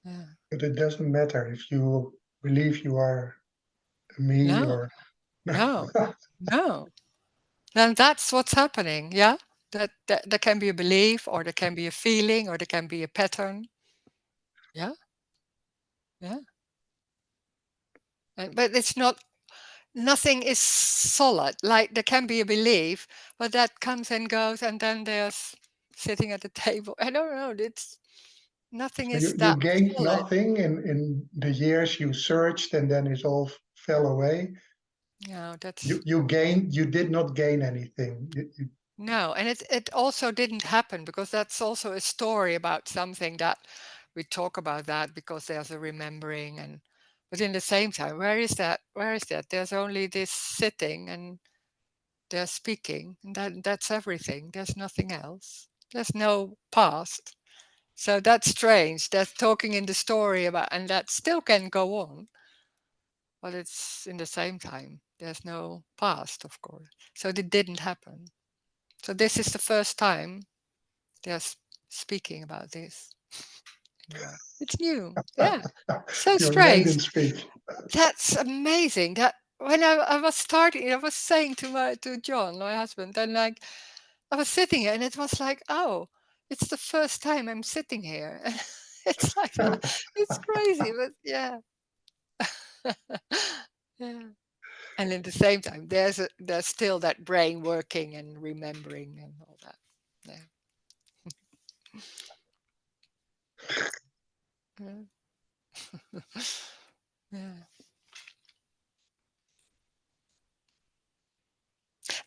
Yeah. But it doesn't matter if you believe you are a me No, or no, no. Then that's what's happening. Yeah. That there can be a belief or there can be a feeling or there can be a pattern. Yeah. Yeah. But it's not, nothing is solid. Like there can be a belief, but that comes and goes and then there's sitting at the table. I don't know. It's nothing so is you that gained solid. nothing in the years you searched and then it all fell away. No, that's You did not gain anything. no, and it also didn't happen because that's also a story about something that we talk about that because there's a remembering and but in the same time, where is that? Where is that? There's only this sitting and they're speaking, and that's everything. There's nothing else. There's no past. So that's strange. That's talking in the story about, and that still can go on, but it's in the same time. There's no past, of course. So it didn't happen. So this is the first time they're speaking about this anymore. It's new. Yeah. So Your strange. maiden speech. That's amazing. That when I was starting, I was saying to John, my husband, and like I was sitting here and it was like, oh, it's the first time I'm sitting here. And it's like that. It's crazy, but yeah. Yeah. And at the same time, there's still that brain working and remembering and all that. Yeah. Yeah. Yeah.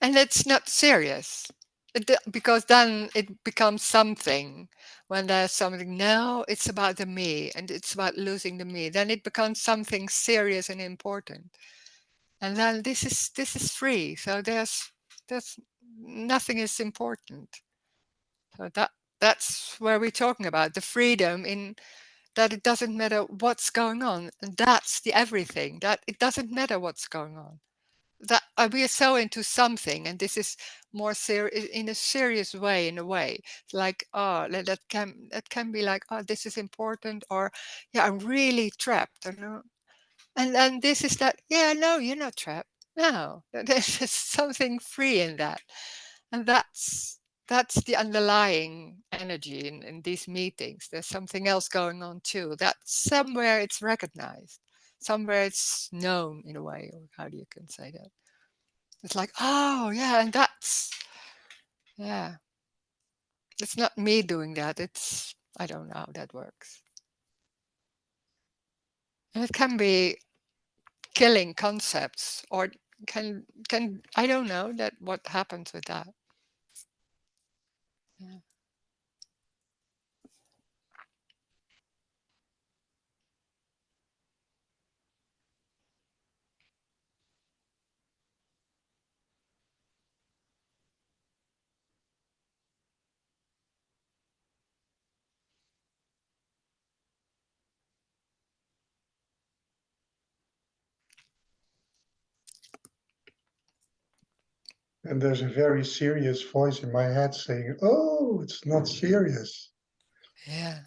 And it's not serious. Because then it becomes something. When there's something, no, it's about the me and it's about losing the me. Then it becomes something serious and important. And then this is free. So there's nothing is important. So that's where we're talking about the freedom in that it doesn't matter what's going on. And that's the everything. That it doesn't matter what's going on. That we are so into something, and this is more serious in a serious way. In a way, like that can be like, oh, this is important, or yeah, I'm really trapped. You know? And then this is that. Yeah, no, you're not trapped. No, there's just something free in that, and that's the underlying energy in these meetings. There's something else going on too. That somewhere it's recognized, somewhere it's known in a way, or how do you can say that? It's like, oh yeah, and yeah, it's not me doing that. It's I don't know how that works. And it can be killing concepts, or can I don't know that what happens with that. Yeah. And there's a very serious voice in my head saying, "Oh, it's not serious." Yeah.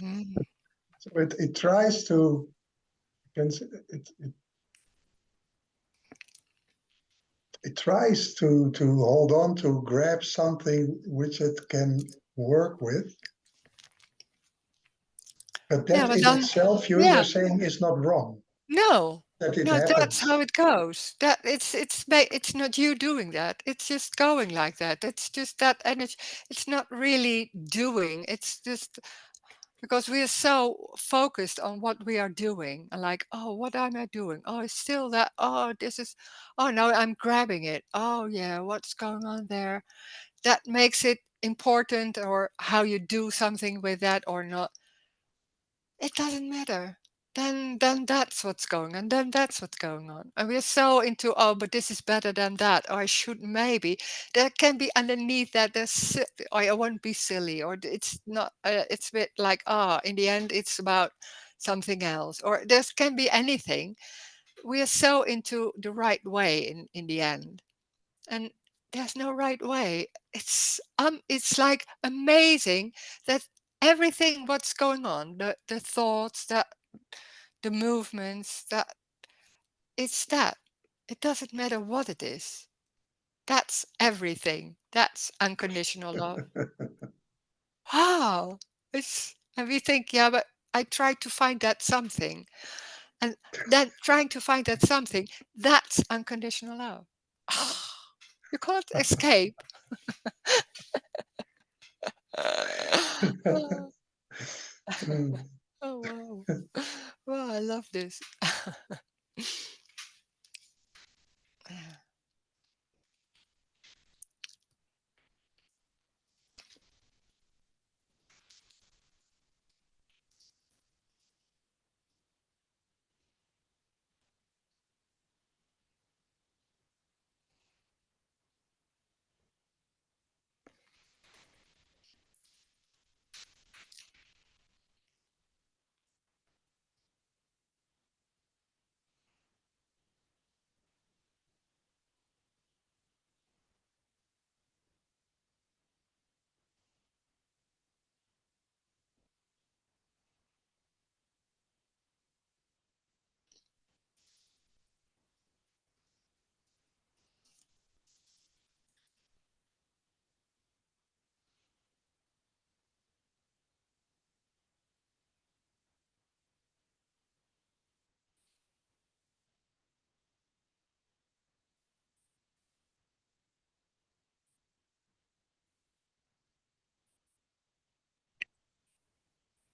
Mm. So it tries to, it tries to hold on to grab something which it can work with. But Yeah, that but in then itself, you're yeah, saying is not wrong. no, That it no, that's how happens. it goes. That it's not you doing that. It's just going like that. It's just that energy. It's not really doing. It's just because we are so focused on what we are doing and like, oh, what am I doing? Oh, it's still that. Oh, this is. Oh, no, I'm grabbing it. Oh, yeah, what's going on there? That makes it important, or how you do something with that or not. It doesn't matter. Then that's what's going on. Then that's what's going on. And we're so into, oh, but this is better than that. Or I should maybe. There can be underneath that. Or I won't be silly. Or it's not. It's a bit like, in the end, it's about something else. Or there can be anything. We are so into the right way in the end, and there's no right way. It's like amazing that everything what's going on, the thoughts, the movements, that it's that. It doesn't matter what it is. That's everything. That's unconditional love. Wow. And we think, yeah, but I tried to find that something. And then trying to find that something, that's unconditional love. You can't escape. Oh, Mm. oh, wow. Wow, I love this.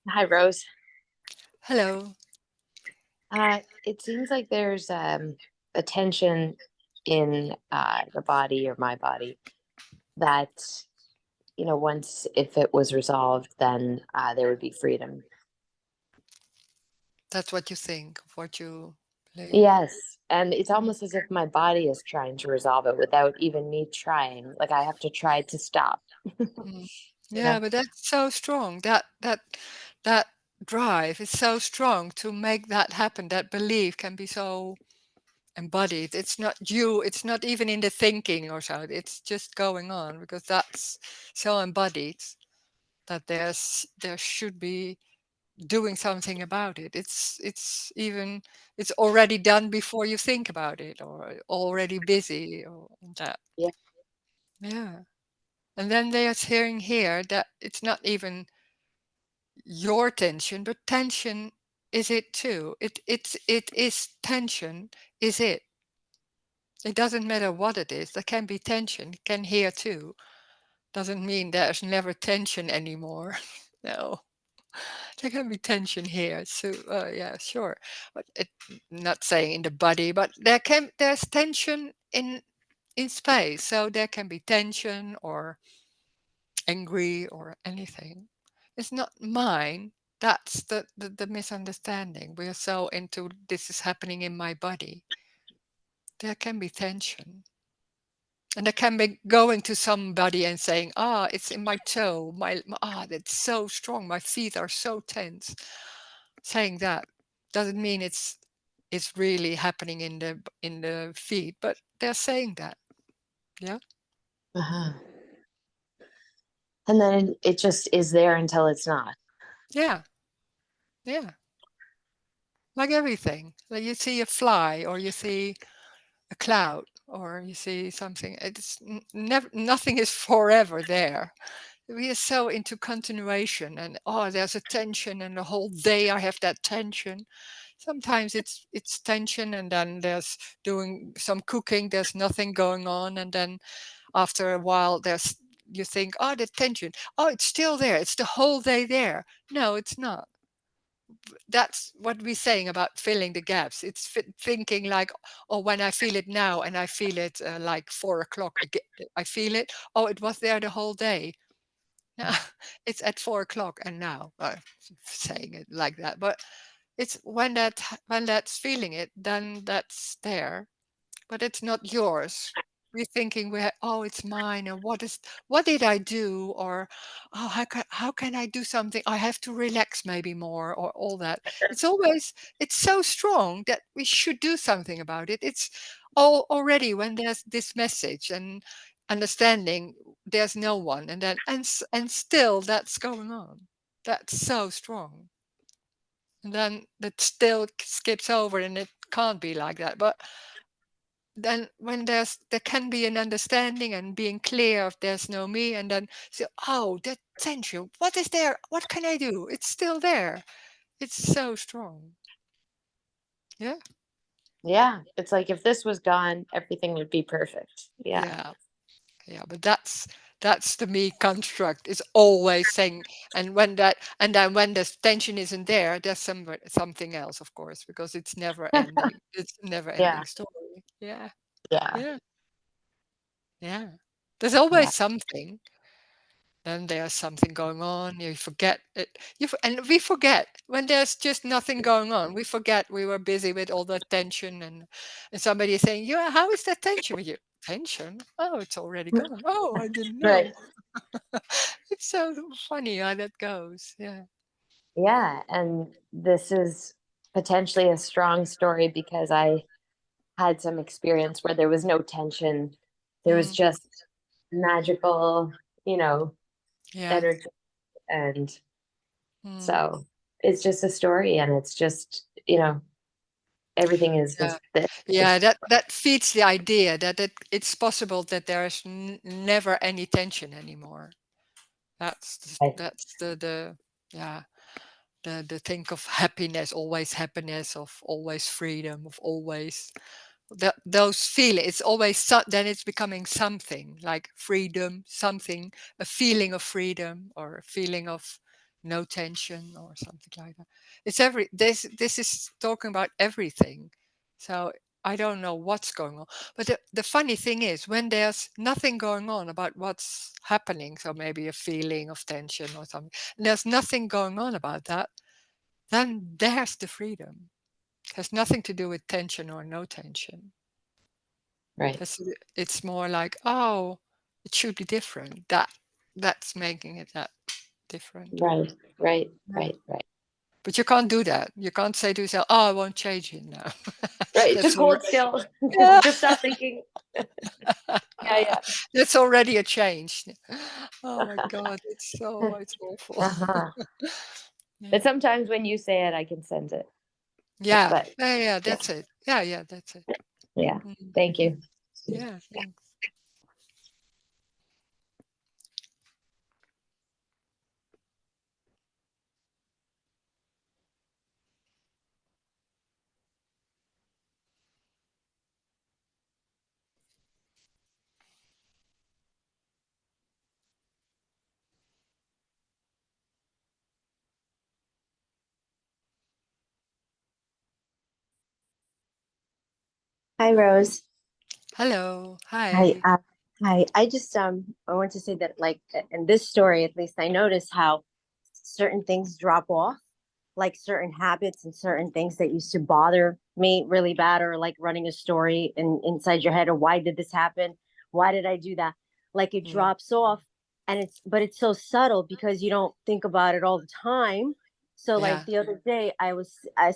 Hi, Rose. Hello. It seems like there's a tension in the body or my body that, once if it was resolved, then there would be freedom. That's what you think, what you believe. Yes. And it's almost as if my body is trying to resolve it without even me trying. Like I have to try to stop. Mm. You Yeah, know? but that's so strong. That drive is so strong to make that happen. That belief can be so embodied. It's not you, it's not even in the thinking or so. It's just going on because that's so embodied that there should be doing something about it. It's already done before you think about it or already busy or that. Yeah. Yeah. And then there's hearing here that it's not even your tension, but tension is it too. It is tension, is it. It doesn't matter what it is. There can be tension, can hear too. Doesn't mean there's never tension anymore. No. There can be tension here. So yeah, sure. But not saying in the body, but there's tension in space. So there can be tension or angry or anything. It's not mine. That's the misunderstanding. We are so into this is happening in my body. There can be tension. And I can be going to somebody and saying, ah, it's in my toe. That's so strong. My feet are so tense. Saying that doesn't mean it's really happening in the feet, but they're saying that. Yeah. Uh-huh. And then it just is there until it's not. Yeah. Yeah. Like everything. Like you see a fly or you see a cloud or you see something. It's never nothing is forever there. We are so into continuation and oh there's a tension and the whole day I have that tension. Sometimes it's tension and then there's doing some cooking, there's nothing going on, and then after a while there's you think, oh the tension, oh it's still there, it's the whole day there. No, it's not. That's what we're saying about filling the gaps. It's thinking like, oh when I feel it now and I feel it like 4 o'clock again, I feel it, oh it was there the whole day. No, it's at 4 o'clock and now saying it like that, but it's when that's feeling it, then that's there, but it's not yours. We're thinking oh it's mine, and what did I do, or oh how can I do something? I have to relax maybe more, or all that. It's always it's so strong that we should do something about it. It's all already when there's this message and understanding there's no one, and then and still that's going on. That's so strong. And then that still skips over and it can't be like that. But then when there can be an understanding and being clear of there's no me, and then say, oh, that tension, what is there? What can I do? It's still there. It's so strong. Yeah. Yeah. It's like if this was gone, everything would be perfect. Yeah. Yeah. Yeah. But that's the me construct is always saying, and then when the tension isn't there, there's something else, of course, because it's never ending. It's a never Yeah. ending story. Yeah. Yeah. Yeah. Yeah. There's always Yeah. something. Then there's something going on. You forget it. And we forget when there's just nothing going on. We forget we were busy with all the tension, and somebody is saying, "Yeah, how is that tension with you?" Tension? Oh, it's already gone. Oh, I didn't Right. know. It's so funny how that goes. Yeah. Yeah. And this is potentially a strong story because I had some experience where there was no tension. There was Mm, just magical, yeah. energy. And Mm, so it's just a story and it's just, everything is yeah. just this. Yeah. That feeds the idea that it's possible that there is never any tension anymore. That's the yeah. The think of happiness, always happiness, of always freedom, of always those feelings. It's always then it's becoming something like freedom, something, a feeling of freedom or a feeling of no tension or something like that. It's this is talking about everything. So I don't know what's going on. But the funny thing is, when there's nothing going on about what's happening, so maybe a feeling of tension or something, and there's nothing going on about that, then there's the freedom. It has nothing to do with tension or no tension. Right. It's more like, oh, it should be different. That's making it that different. Right. Right. Yeah. Right. Right. But you can't do that. You can't say to yourself, "Oh, I won't change it now." Right. That's Just hold already, still. yeah. Just stop thinking. Yeah. That's already a change. Oh my God, it's awful. Uh-huh. Yeah, But sometimes when you say it, I can sense it. yeah, But yeah, yeah, that's it. Yeah, that's it. yeah. Mm. Thank you. Yeah, thanks. Hi, Rose. Hello, Hi. hi. Hi. I just I want to say that like in this story, at least I noticed how certain things drop off, like certain habits and certain things that used to bother me really bad, or like running a story inside your head, or why did this happen? Why did I do that? Like it Mm. drops off, and it's so subtle because you don't think about it all the time. So like Yeah. the other day,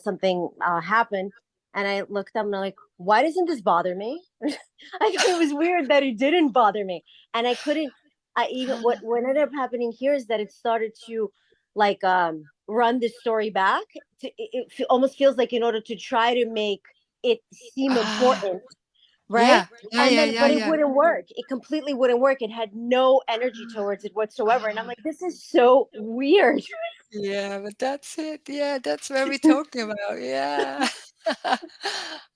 something happened, and I looked up and I'm like, why doesn't this bother me? It was weird that it didn't bother me, and I couldn't. I even what ended up happening here is that it started to like run the story back. Almost feels like in order to try to make it seem Ah, important, right? yeah, yeah, And yeah, then, yeah, but it yeah. wouldn't work. It completely wouldn't work. It had no energy towards it whatsoever. And I'm like, this is so weird. Yeah, but that's it. Yeah, that's what we're talking about. Yeah.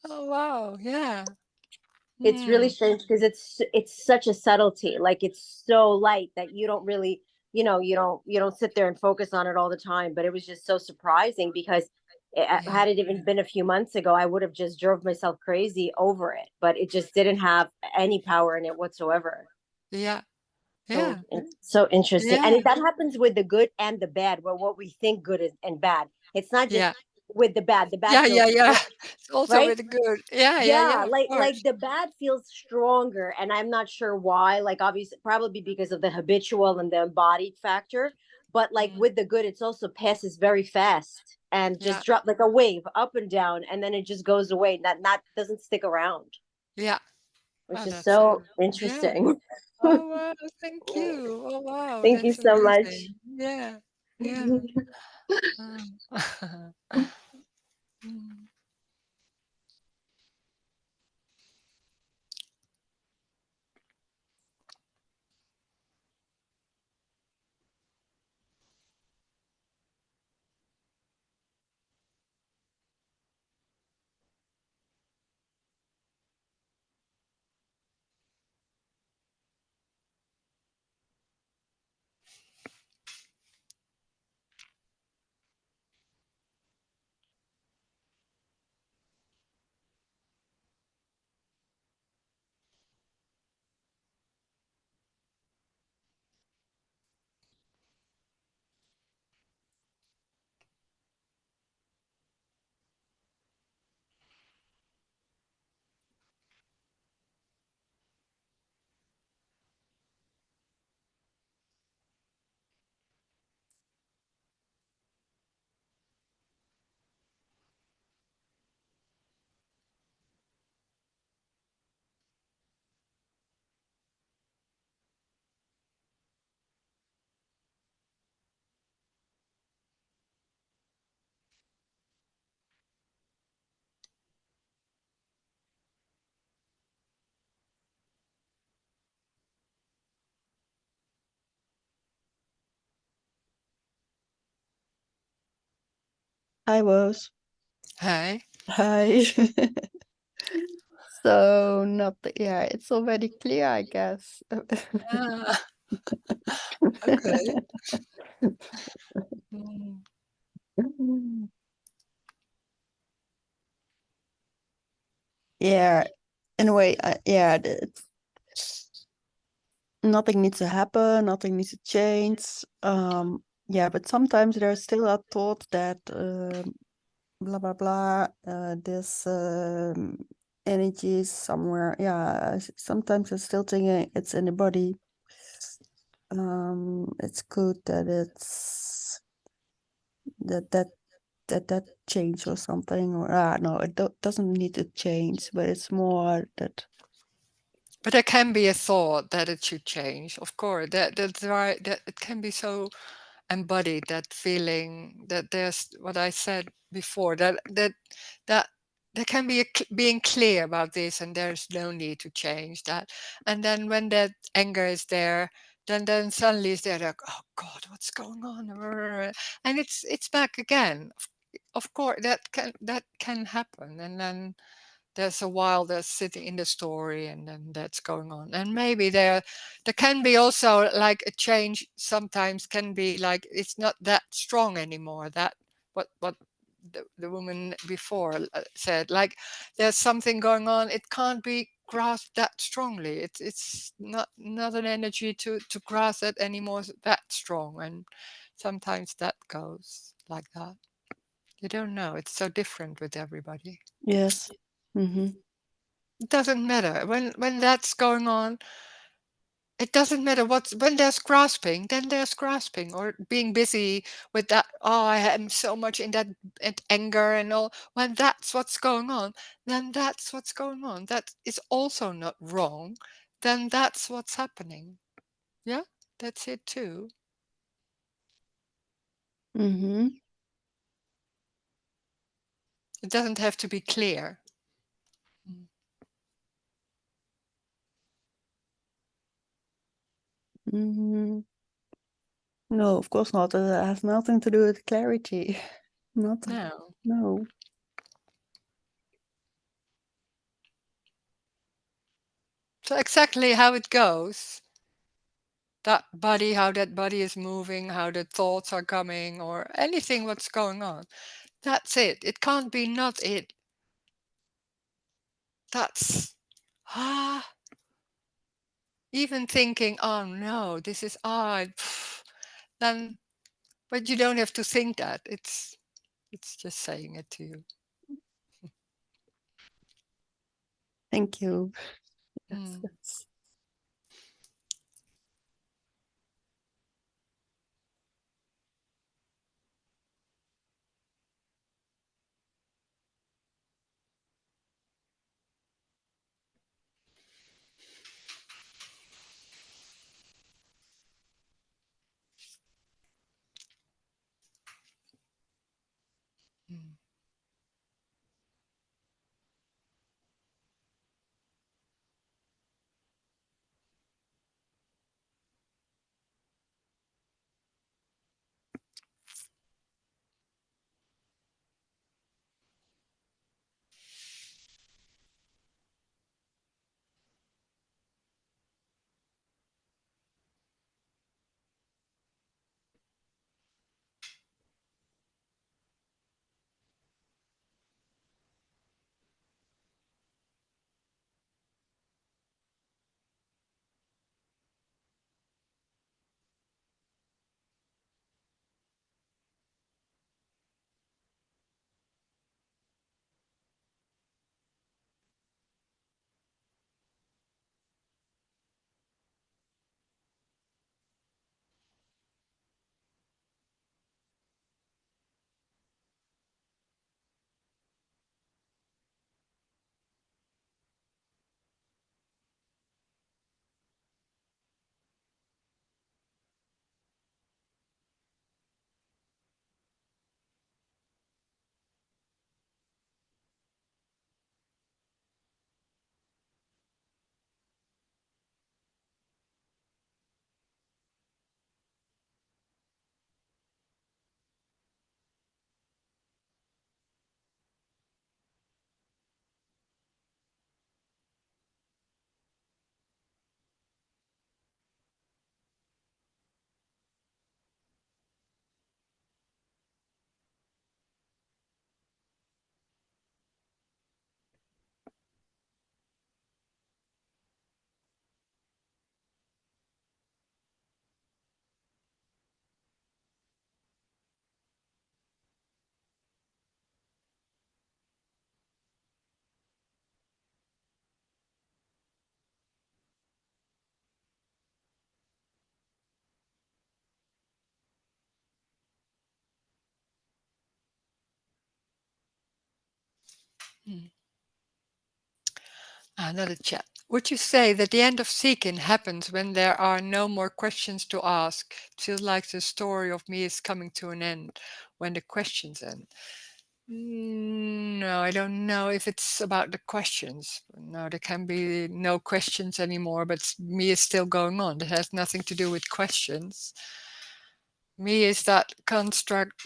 Oh, wow. Yeah. It's really Hmm. strange because it's such a subtlety. Like it's so light that you don't really, you don't sit there and focus on it all the time. But it was just so surprising because Yeah. had it even been a few months ago, I would have just drove myself crazy over it. But it just didn't have any power in it whatsoever. Yeah. So Yeah. it's so interesting, and Yeah. that happens with the good and the bad. Well, what we think good is and bad. It's not just Yeah. with the bad. The bad Yeah. Yeah. feels Yeah. It's also right. really good. Yeah. Yeah. Yeah, Yeah. Of like course. the bad feels stronger, and I'm not sure why. Like obviously, probably because of the habitual and the embodied factor. But like Mm. with the good, it's also passes very fast and Yeah. just drop like a wave up and down, and then it just goes away. That not doesn't stick around, Yeah. which Oh, is that's it. so Yeah. interesting. Oh, wow. Thank you. Oh, wow. Thank you That's so much. amazing. Yeah. Yeah. Oh. Mm. Hi, Rose. Hi. Hi. So not yeah, it's already clear, I guess. Ah, okay. Yeah, in a way, yeah, nothing needs to happen, nothing needs to change. Yeah, but sometimes there's still a thought that blah blah blah. This energy is somewhere. Yeah, sometimes I'm still thinking it's in the body. It's good that it's that change or something, or no, it doesn't need to change, but it's more that. But there can be a thought that it should change. Of course, that's right. That it can be so embodied, that feeling that there's what I said before, that there can be being clear about this, and there's no need to change that. And then when that anger is there, then suddenly it's there, like, oh God, what's going on? And it's back again. Of course, that can happen, and then there's a while they're sitting in the story, and then that's going on. And maybe there can be also like a change sometimes, can be like it's not that strong anymore, that what the woman before said, like there's something going on, it can't be grasped that strongly, it's not an energy to grasp it anymore that strong. And sometimes that goes like that. You don't know, it's so different with everybody. Yes. It doesn't matter when that's going on. It doesn't matter what's when there's grasping, then there's grasping, or being busy with that. Oh, I am so much in that anger and all. When that's what's going on, then that's what's going on. That is also not wrong. Then that's what's happening. Yeah, that's it too. Mm-hmm. It doesn't have to be clear. Mm-hmm. No, of course not. It has nothing to do with clarity. Nothing. No. No. So exactly how it goes, that body, how that body is moving, how the thoughts are coming, or anything what's going on. That's it. It can't be not it. That's even thinking, oh no, this is odd. Then, but you don't have to think that. It's just saying it to you. Thank you. Yes, Mm. yes. Mm. Another chat. Would you say that the end of seeking happens when there are no more questions to ask? It feels like the story of me is coming to an end when the questions end. No, I don't know if it's about the questions. No, there can be no questions anymore, but me is still going on. It has nothing to do with questions. Me is that construct,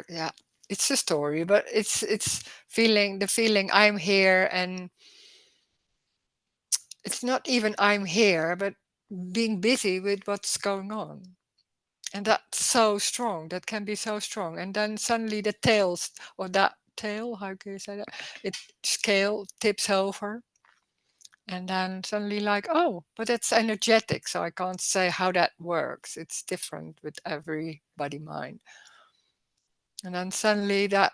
yeah. It's a story, but it's the feeling I'm here, and it's not even I'm here, but being busy with what's going on. And that's so strong. That can be so strong. And then suddenly the tails, or that tail, how can you say that? It scale tips over. And then suddenly like, oh, but it's energetic. So I can't say how that works. It's different with every body mind. And then suddenly that,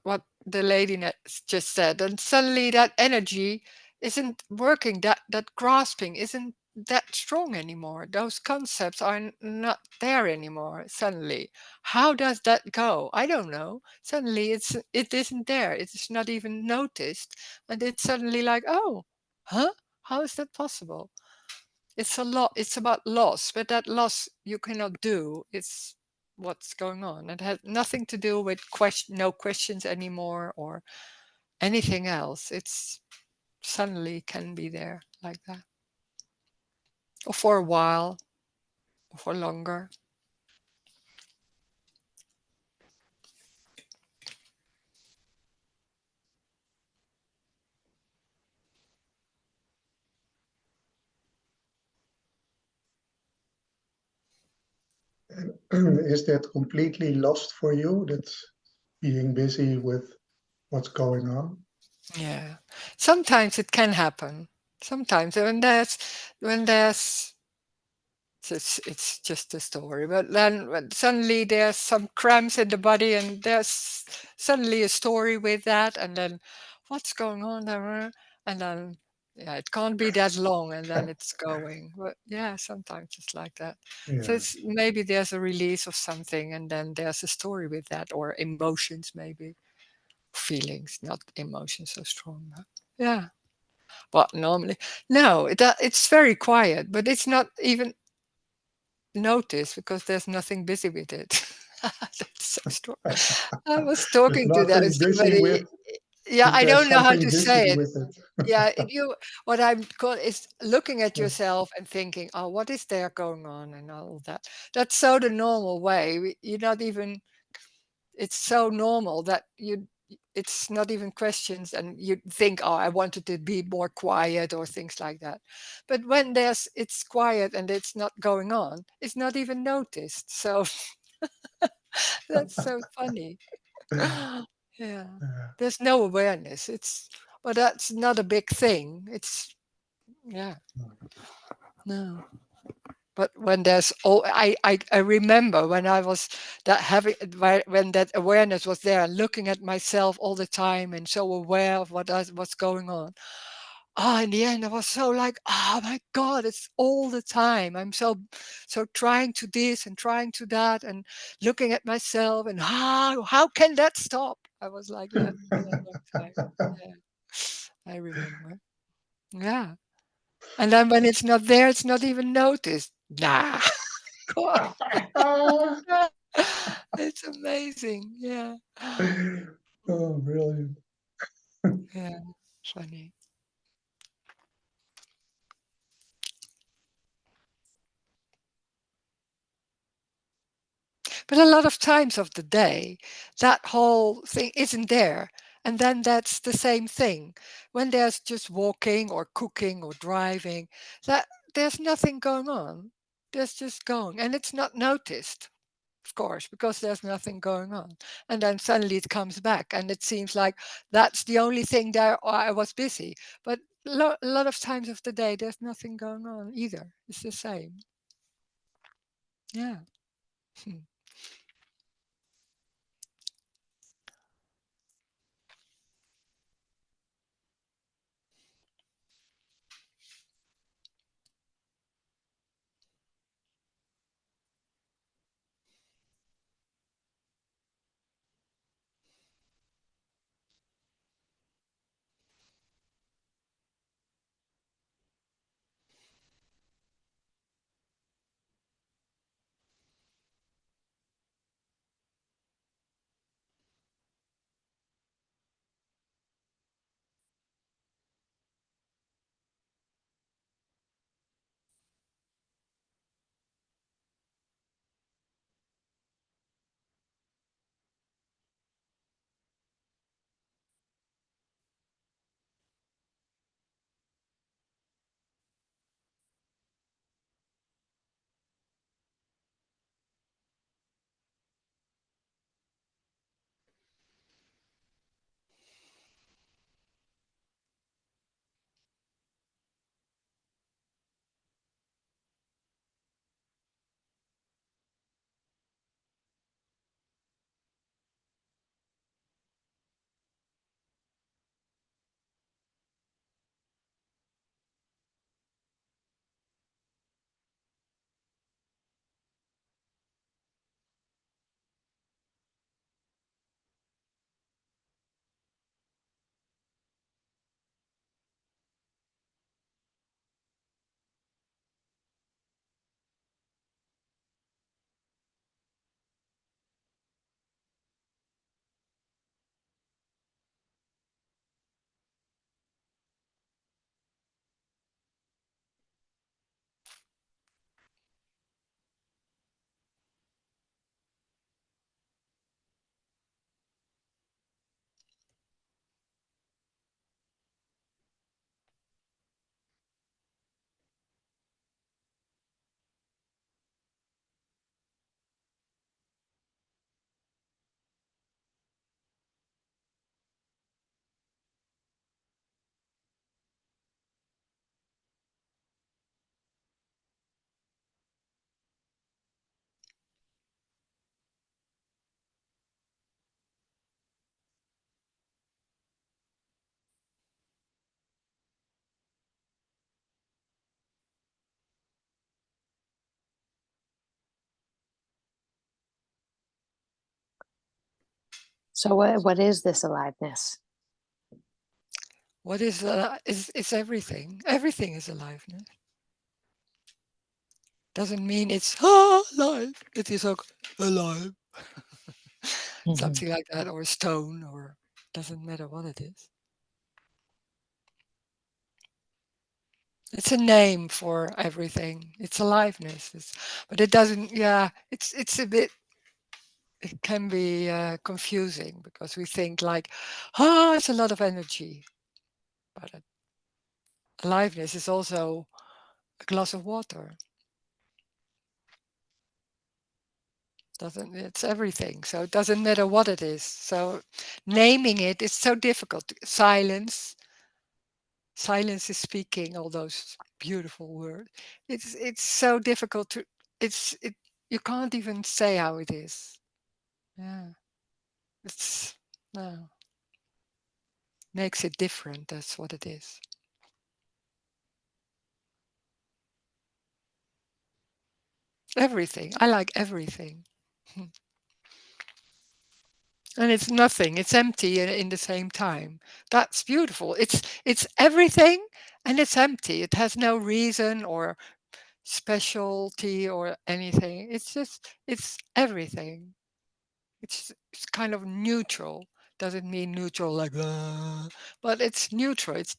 what the lady just said, and suddenly that energy isn't working, that grasping isn't that strong anymore. Those concepts are not there anymore. Suddenly, how does that go? I don't know. Suddenly it isn't there. It's not even noticed, and it's suddenly like, oh, huh, how is that possible? It's a lot. It's about loss, but that loss you cannot do. It's what's going on. It has nothing to do with no questions anymore or anything else. It's suddenly can be there like that, or for a while, or for longer. Is that completely lost for you? That's being busy with what's going on? Yeah, sometimes it can happen. Sometimes when there's it's just a story, but then when suddenly there's some cramps in the body, and there's suddenly a story with that, and then what's going on there? And then yeah, it can't be that long, and then it's going. But yeah, sometimes it's like that. So Yeah. it's maybe there's a release of something, and then there's a story with that, or emotions, maybe feelings, not emotions so strong. But yeah, but normally no, it's very quiet, but it's not even notice because there's nothing busy with it. That's so strong. I was There's talking to that nothing busy somebody. with, Yeah, but I there's don't know how something to busy say it. with it. Yeah, what I'm called is looking at Yeah. yourself and thinking, oh, what is there going on and all that. That's so the normal way. You're not even. It's so normal that it's not even questions, and you think, oh, I wanted to be more quiet or things like that. But when it's quiet and it's not going on, it's not even noticed. So that's so funny. Yeah, Yeah. there's no awareness. But that's not a big thing. It's yeah, no. But when there's I remember when I was that having when that awareness was there, looking at myself all the time and so aware of what's going on. Ah, in the end, I was so like, oh my God, it's all the time. I'm so trying to this and trying to that and looking at myself, and how can that stop? I was like that for a long time. Yeah, I remember. Yeah. And then when it's not there, it's not even noticed. Nah. God. It's amazing. Yeah. Oh, brilliant. Yeah. Funny. But a lot of times of the day, that whole thing isn't there. And then that's the same thing. When there's just walking or cooking or driving, that there's nothing going on. There's just going. And it's not noticed, of course, because there's nothing going on. And then suddenly it comes back, and it seems like that's the only thing there, or I was busy. But a lot of times of the day, there's nothing going on either. It's the same. Yeah. So what is this aliveness? What is everything? Everything is aliveness. Doesn't mean it's alive. It is alive. Something like that, or a stone, or doesn't matter what it is. It's a name for everything. It's aliveness. But it doesn't. Yeah, it's a bit. It can be confusing because we think like, it's a lot of energy, but aliveness is also a glass of water. It's everything, so it doesn't matter what it is. So naming it is so difficult. Silence is speaking all those beautiful words. It's so difficult to. You can't even say how it is. Yeah, it's no makes it different. That's what it is. Everything. I like everything. And it's nothing. It's empty in the same time. That's beautiful. It's everything and it's empty. It has no reason or specialty or anything. It's everything. It's kind of neutral. Doesn't mean neutral like but it's neutral. It's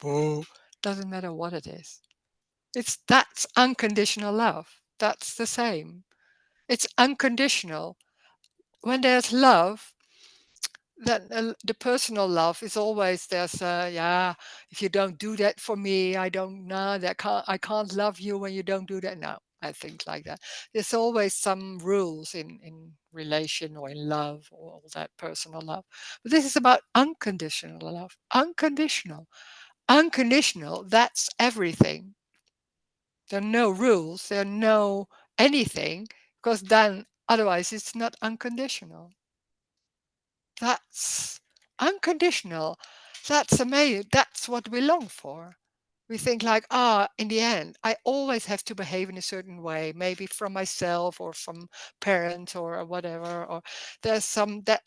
oh, doesn't matter what it is. That's unconditional love. That's the same. It's unconditional. When there's love, that the personal love is always there's yeah, if you don't do that for me, I don't know that I can't love you when you don't do that. No, I think like that. There's always some rules in relation or in love or all that personal love. But this is about unconditional love. Unconditional, that's everything. There are no rules, there are no anything, because then otherwise it's not unconditional. That's unconditional. That's amazing. That's what we long for. We think like, in the end, I always have to behave in a certain way, maybe from myself or from parents or whatever. Or there's some that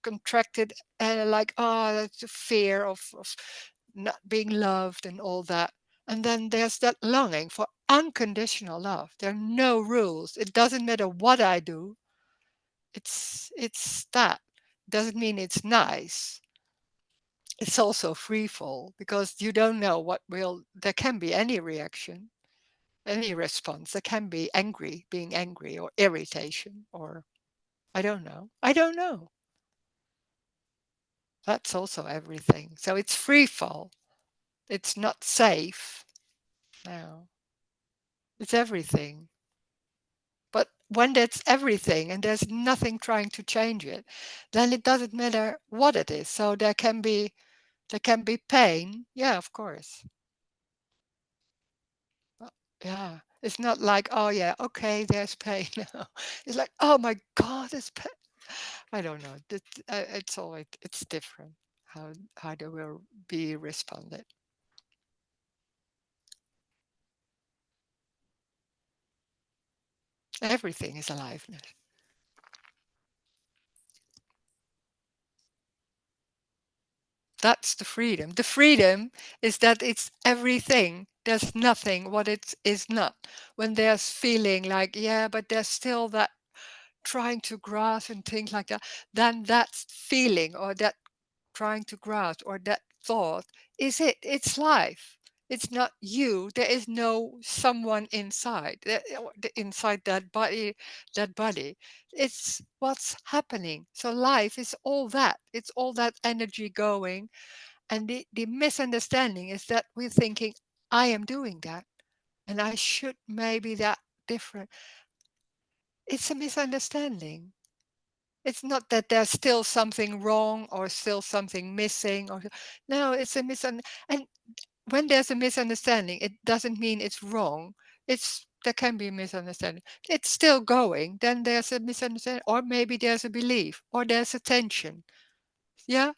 contracted, like, that's a fear of not being loved and all that. And then there's that longing for unconditional love. There are no rules. It doesn't matter what I do. It's that. Doesn't mean it's nice. It's also free fall because you don't know what will. There can be any reaction, any response. There can be being angry, or irritation, or I don't know. I don't know. That's also everything. So it's free fall. It's not safe. No, it's everything. But when that's everything and there's nothing trying to change it, then it doesn't matter what it is. So there can be pain. Yeah, of course. Yeah. It's not like, oh yeah, okay, there's pain now. It's like, oh my God, there's pain. I don't know. It's always it's different how they will be responded. Everything is aliveness. That's the freedom. The freedom is that it's everything. There's nothing what it is not. When there's feeling like, yeah, but there's still that trying to grasp and things like that, then that feeling or that trying to grasp or that thought it's life. It's not you. There is no someone inside inside that body. It's what's happening. So life is all that. It's all that energy going. And the misunderstanding is that we're thinking, I am doing that and I should maybe that different. It's a misunderstanding. It's not that there's still something wrong or still something missing, or no, it's a and when there's a misunderstanding, it doesn't mean it's wrong. There can be a misunderstanding. It's still going, then there's a misunderstanding, or maybe there's a belief, or there's a tension. Yeah,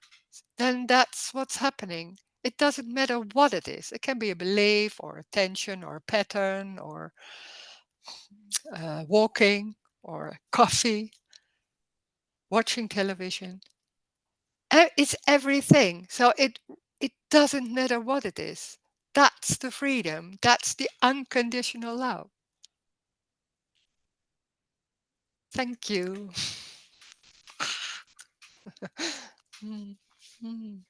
then that's what's happening. It doesn't matter what it is. It can be a belief or a tension or a pattern or walking or coffee, watching television. It's everything. So it doesn't matter what it is. That's the freedom. That's the unconditional love. Thank you. Mm, mm.